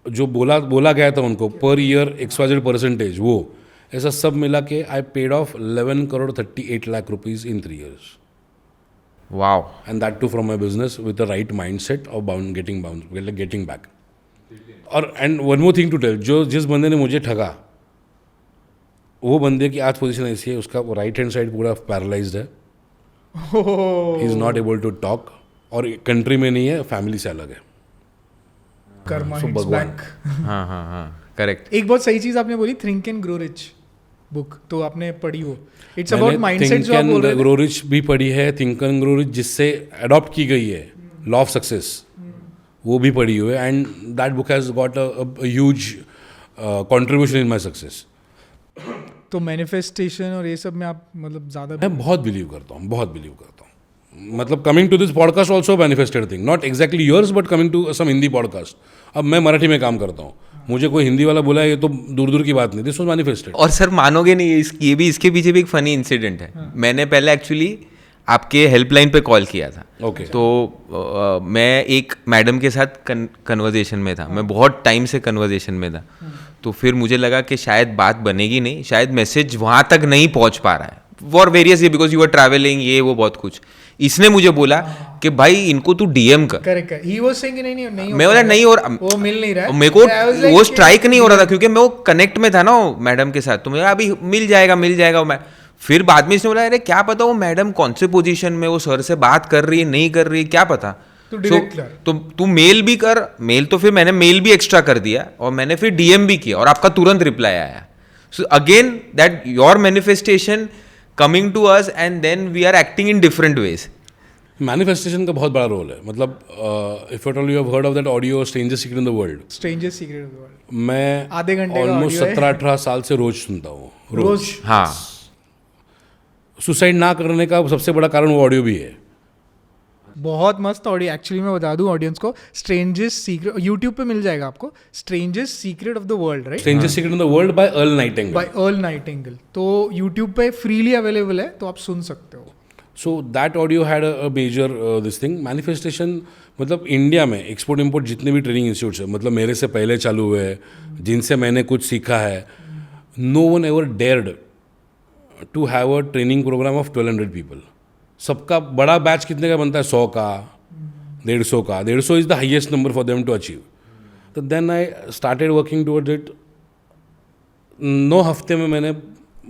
जो बोला गया था उनको पर ईयर XYZ%, वो ऐसा सब मिला के I paid off 11 crore 38 lakh rupees in 3 years। Wow. And that too from my business with the right mind set of getting back. और and one more thing to tell, जिस बंदे ने मुझे ठगा, वो बंदे की आज पोजीशन ऐसी है, उसका राइट हैंड साइड पूरा पैरालाइज्ड है, he is not able to talk, और कंट्री में नहीं है, फैमिली से अलग है। कर्मा So, हिट्स भगवान। बैक। हाँ, करेक्ट। एक बहुत सही चीज आपने बोली, think and grow rich book, तो आपने पढ़ी हो। इट्स अबाउट माइंडसेट जो आप बोल रहे थे। ग्रो रिच भी पढ़ी है, थिंक एंड ग्रो रिच जिससे अडॉप्ट की गई है, लॉ ऑफ सक्सेस, वो भी पढ़ी हुई है। And that book has got a huge contribution in my success. तो मैनिफेस्टेशन और ये सब में आप मतलब ज़्यादा मैं बहुत बिलीव करता हूँ। मतलब coming to this podcast also manifested thing, not exactly yours but coming to some Hindi podcast. अब मैं मराठी में काम करता हूँ, मुझे कोई हिंदी वाला बोला है ये तो दूर की बात नहीं, दिस वाज मैनिफेस्टेड। और सर मानोगे नहीं, ये भी इसके पीछे भी एक फनी इंसिडेंट है। मैंने पहले एक्चुअली आपके हेल्पलाइन पे कॉल किया था। Okay. तो मैं एक मैडम के साथ कन्वर्जेशन में था, मैं बहुत टाइम से कन्वर्जेशन में था। तो फिर मुझे लगा कि शायद बात बनेगी नहीं, शायद मैसेज वहाँ तक नहीं पहुँच पा रहा है फॉर वेरियस ये, बिकॉज यू आर ट्रैवलिंग, ये वो बहुत कुछ। इसने मुझे बोला कि भाई इनको तू डीएम कर। करेक्ट, ही वाज सेइंग नहीं मैं बोला नहीं, और वो मिल नहीं रहा है, मेरे को I was like वो स्ट्राइक नहीं हो रहा था क्योंकि मैं वो कनेक्ट में था ना वो मैडम के साथ। तो मेरा अभी मिल जाएगा मैं। फिर बाद में इसने बोला अरे क्या पता वो मैडम कौन से पोजीशन में, वो सर से बात कर रही है नहीं कर रही, क्या पता। तो direct कर। तो तू मेल भी कर, मेल तो फिर मैंने मेल भी एक्स्ट्रा कर दिया और मैंने फिर डीएम भी किया और आपका तुरंत रिप्लाई आया। So again that your manifestation coming to us and then we are acting in different ways. Manifestation का बहुत बड़ा रोल है। मतलब if at all you have heard of that audio strangers secret in the world, strangers secret of the world, मैं आधे घंटे का ऑलमोस्ट audio है। 17-18 साल से रोज सुनता हूँ। रोज हाँ, सुसाइड ना करने का सबसे बड़ा कारण वो ऑडियो भी है। बहुत मस्त ऑडियो, एक्चुअली मैं बता दूं ऑडियंस को, स्ट्रेंजर्स सीक्रेट यूट्यूब पे मिल जाएगा आपको, strangers secret of the world, right, strangers secret in the world by Earl Nightingale. By Earl Nightingale. तो यूट्यूब पे फ्रीली अवेलेबल है, तो आप सुन सकते हो। So that audio had a major this thing manifestation. मतलब इंडिया में एक्सपोर्ट इम्पोर्ट जितने भी ट्रेनिंग इंस्टीट्यूट्स हैं, मतलब मेरे से पहले चालू हुए हैं, जिनसे मैंने कुछ सीखा है, no one ever dared to have a training program of 1200 people. सबका बड़ा बैच कितने का बनता है? 100 का, 150 का। 150 is the highest number for them to achieve. तो then I started working towards it. 9 हफ्ते में मैंने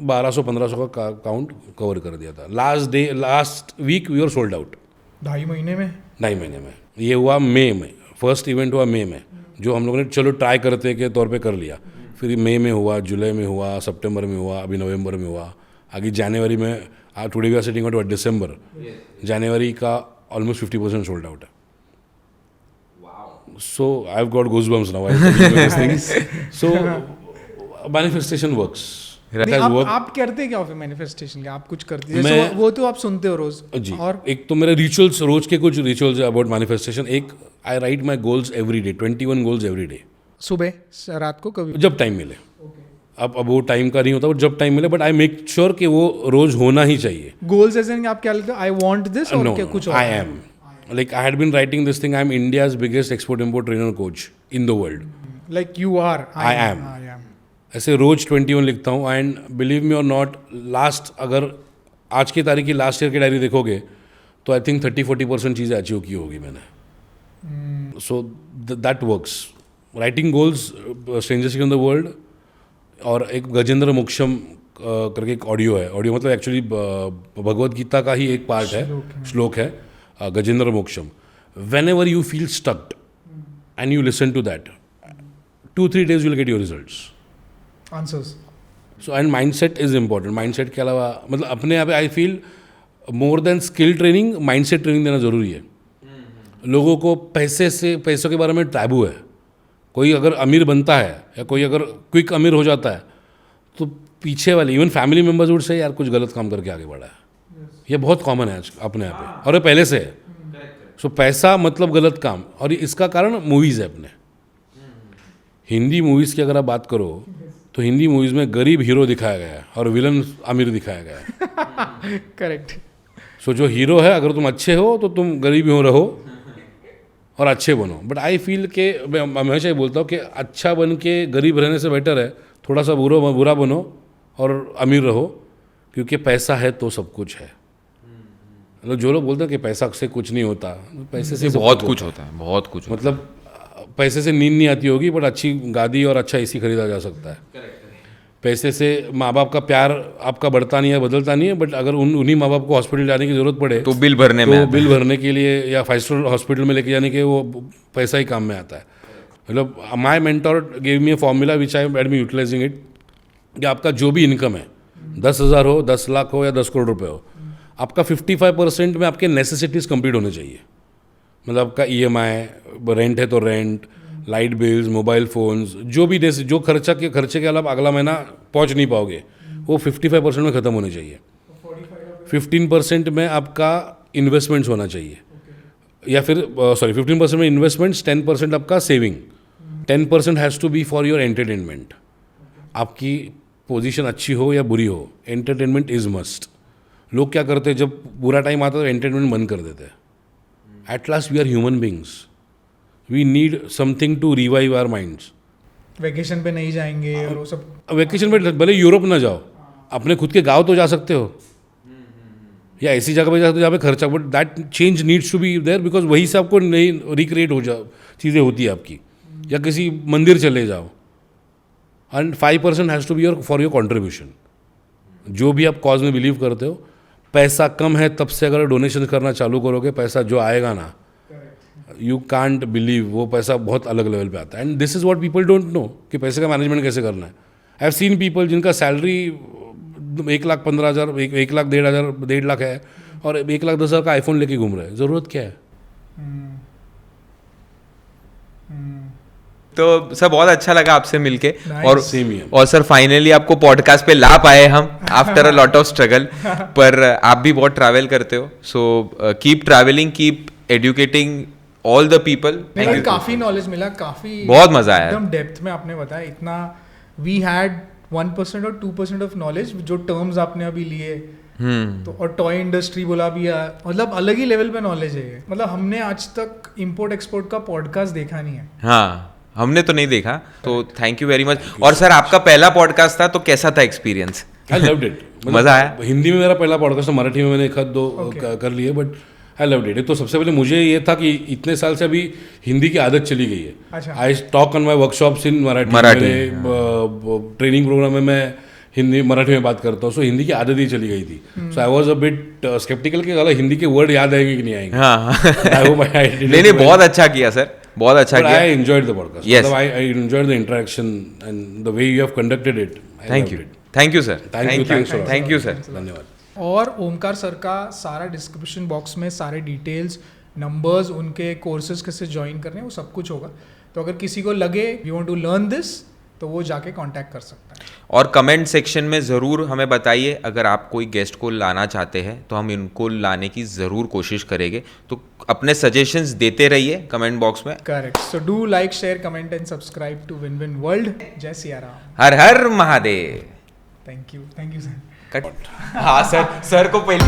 1200-1500 का काउंट कवर कर दिया था। Last week we are sold out. 2.5 महीने में 2.5 महीने में। ये हुआ मई में, फर्स्ट इवेंट हुआ मई में, जो हम लोगों ने चलो ट्राई करते के तौर पे कर लिया। फिर मई में हुआ, जुलाई में हुआ, सितंबर में हुआ, अभी नवंबर में हुआ, आगे जनवरी में। Today we are sitting at December. जनवरी का ऑलमोस्ट 50% सोल्ड आउट है। So I have got goosebumps now while telling this things. So manifestation works. नहीं, आप करते क्या हो फिर मैनिफेस्टेशन के? आप कुछ करते हैं? मैं- जैसे वो तो आप सुनते हो रोज जी। और एक तो मेरे रिचुअल्स, रोज के कुछ रिचुअल्स अबाउट मैनिफेस्टेशन। एक, I write my goals every day, 21 goals every day, सुबह रात को कभी? जब टाइम मिले। अब वो टाइम का नहीं होता, वो जब टाइम मिले, बट आई मेक श्योर कि वो रोज होना ही चाहिए। गोल्स ऐसे नहीं, आप क्या लेते हो? आई वांट दिस और क्या कुछ और? I am like I had been writing this thing, I am India's biggest export import trainer coach in the world. Like you are. I am. ऐसे रोज 21 लिखता हूँ। एंड बिलीव मी और नॉट, लास्ट, अगर आज की तारीख की लास्ट ईयर की डायरी देखोगे तो आई थिंक 30-40% चीज़ें अचीव की होगी मैंने। So that works. Writing goals, strangers in the world, और एक गजेंद्र मोक्षम करके एक ऑडियो है। ऑडियो मतलब एक्चुअली भगवद गीता का ही एक पार्ट है, श्लोक है, Gajendra Moksham. Whenever you feel stucked and you listen to that, 2-3 days you'll get your results. Answers. So and mindset is important. Mindset के अलावा मतलब अपने यहाँ पे I feel more than skill training, mindset training देना ज़रूरी है। लोगों को पैसों के बारे में टैबू है। कोई अगर अमीर बनता है या कोई अगर क्विक अमीर हो जाता है तो पीछे वाले even family members would say यार कुछ गलत काम करके आगे बढ़ा है। ये बहुत कॉमन है आज अपने यहाँ पे, और ये पहले से है। सो पैसा मतलब गलत काम, और इसका कारण मूवीज़ है अपने। हिंदी मूवीज़ की अगर आप बात करो तो हिंदी मूवीज़ में गरीब हीरो दिखाया गया है और विलन अमीर दिखाया गया है। करेक्ट। सो जो हीरो है, अगर तुम अच्छे हो तो तुम गरीब ही हो रहो और अच्छे बनो। बट आई फील के मैं हमेशा ही बोलता हूँ कि अच्छा बन के गरीब रहने से बेटर है थोड़ा सा बुरा बनो और अमीर रहो, क्योंकि पैसा है तो सब कुछ है। मतलब जो लोग बोलते हैं कि पैसा से कुछ नहीं होता, पैसे से सब बहुत कुछ होता है, बहुत कुछ होता मतलब पैसे से नींद नहीं आती होगी, बट अच्छी गाड़ी और अच्छा एसी खरीदा जा सकता है। पैसे से माँ बाप का प्यार आपका बढ़ता नहीं है, बदलता नहीं है, बट अगर उन्हीं माँ बाप को हॉस्पिटल जाने की ज़रूरत पड़े है। तो बिल भरने में तो आता बिल भरने के लिए या 5 स्टार हॉस्पिटल में लेके जाने के वो पैसा ही काम में आता है। मतलब my mentor gave me a formula which I am utilising it, कि आपका जो भी इनकम है, 10,000 हो, 10 लाख हो या 10 करोड़ रुपए हो, आपका 55% में आपके नेसेसिटीज़ कंप्लीट होने चाहिए। मतलब आपका EMI, रेंट है तो rent, light bills, mobile phones, जो भी जो खर्चे के अलावा अगला महीना पहुंच नहीं पाओगे, वो 55% में ख़त्म होने चाहिए। 15% में आपका इन्वेस्टमेंट्स होना चाहिए, या फिर 15% में इन्वेस्टमेंट्स, 10% आपका saving, 10% has to be for your entertainment. आपकी पोजीशन अच्छी हो या बुरी हो, एंटरटेनमेंट इज़ मस्ट। लोग क्या करते हैं, जब बुरा टाइम आता है तो एंटरटेनमेंट बंद कर देते हैं। At last we are human beings, we need something to revive our minds. Vacation पे नहीं जाएंगे और वो सब। वेकेशन पे भले यूरोप ना जाओ, अपने खुद के गांव तो जा सकते हो, या ऐसी जगह पे जा सकते हो जहाँ पे खर्चा, but that change needs to be there, because वहीं से आपको नई रिक्रिएट हो जाओ चीज़ें होती है आपकी। या किसी मंदिर चले जाओ, and 5% has to be your for your contribution. जो भी आप कॉज में बिलीव करते हो, पैसा कम है तब से अगर डोनेशन करना चालू करोगे, पैसा जो आएगा ना, यू कांट बिलीव, वो पैसा बहुत अलग लेवल पे आता है। And this is what people don't know कि पैसे का मैनेजमेंट कैसे करना है। आई हैव सीन पीपल जिनका सैलरी 1,15,000, 1,00,000, 1,50,000 है, और 1,10,000 का आईफोन लेके घूम रहे हैं। ज़रूरत क्या है? तो सर बहुत अच्छा लगा आपसे मिलके। Nice. और Same here. और सर फाइनली आपको पॉडकास्ट पे ला पाए हम after a lot of struggle. पर आप भी बहुत ट्रैवल करते हो, so keep travelling, keep educating all the people. नहीं, काफी नॉलेज मिला, काफी बहुत मजा आया। एकदम डेप्थ में आपने बताया इतना। वी हैड 1% और 2% ऑफ नॉलेज, जो टर्म्स आपने अभी लिए, तो और टॉय इंडस्ट्री बोला भी, मतलब अलग ही लेवल पे नॉलेज है ये। मतलब हमने आज तक इंपोर्ट एक्सपोर्ट का पॉडकास्ट देखा नहीं है। हाँ, हमने तो नहीं देखा, तो थैंक यू वेरी मच। और सर आपका पहला पॉडकास्ट था, तो कैसा था एक्सपीरियंस? I loved it. मजा आया? हिंदी में मेरा पहला पॉडकास्ट था, मराठी में मैंने एक दो कर लिए, बट आई लव्ड इट। तो सबसे पहले मुझे ये था कि इतने साल से अभी हिंदी की आदत चली गई है। अच्छा। I talk on my workshops in Marathi. Training program में मैं हिंदी मराठी में बात करता हूँ, सो हिंदी की आदत ही चली गई थी। So I was a bit sceptical कि अगर हिंदी के वर्ड याद आएंगे कि नहीं आएंगे। हाँ I hope I did it नहीं, well. बहुत अच्छा किया सर, बहुत अच्छा But किया। I enjoyed the podcast. Yes. I enjoyed the interaction and the way you have conducted it. I thank loved you, it. Thank you sir, Thank you, thanks a lot. Thank you sir. धन्यवाद। और ओमकार सर का सारा डिस्क्रिप्शन बॉक्स में सारे डिटेल्स, नंबर्स, उनके कोर्सेज कैसे ज्वाइन करने हैं, वो सब कुछ होगा। तो अगर किसी को लगे you want to learn this, तो वो जाके कांटेक्ट कर सकता है। और कमेंट सेक्शन में ज़रूर हमें बताइए, अगर आप कोई गेस्ट को लाना चाहते हैं तो हम इनको लाने की ज़रूर कोशिश करेंगे। तो अपने सजेशंस देते रहिए कमेंट बॉक्स में। Correct. So do like, share, comment and subscribe to win win world. जय Siya Ram. Har Har Mahadev. Thank you sir. Cut. हाँ सर को पहले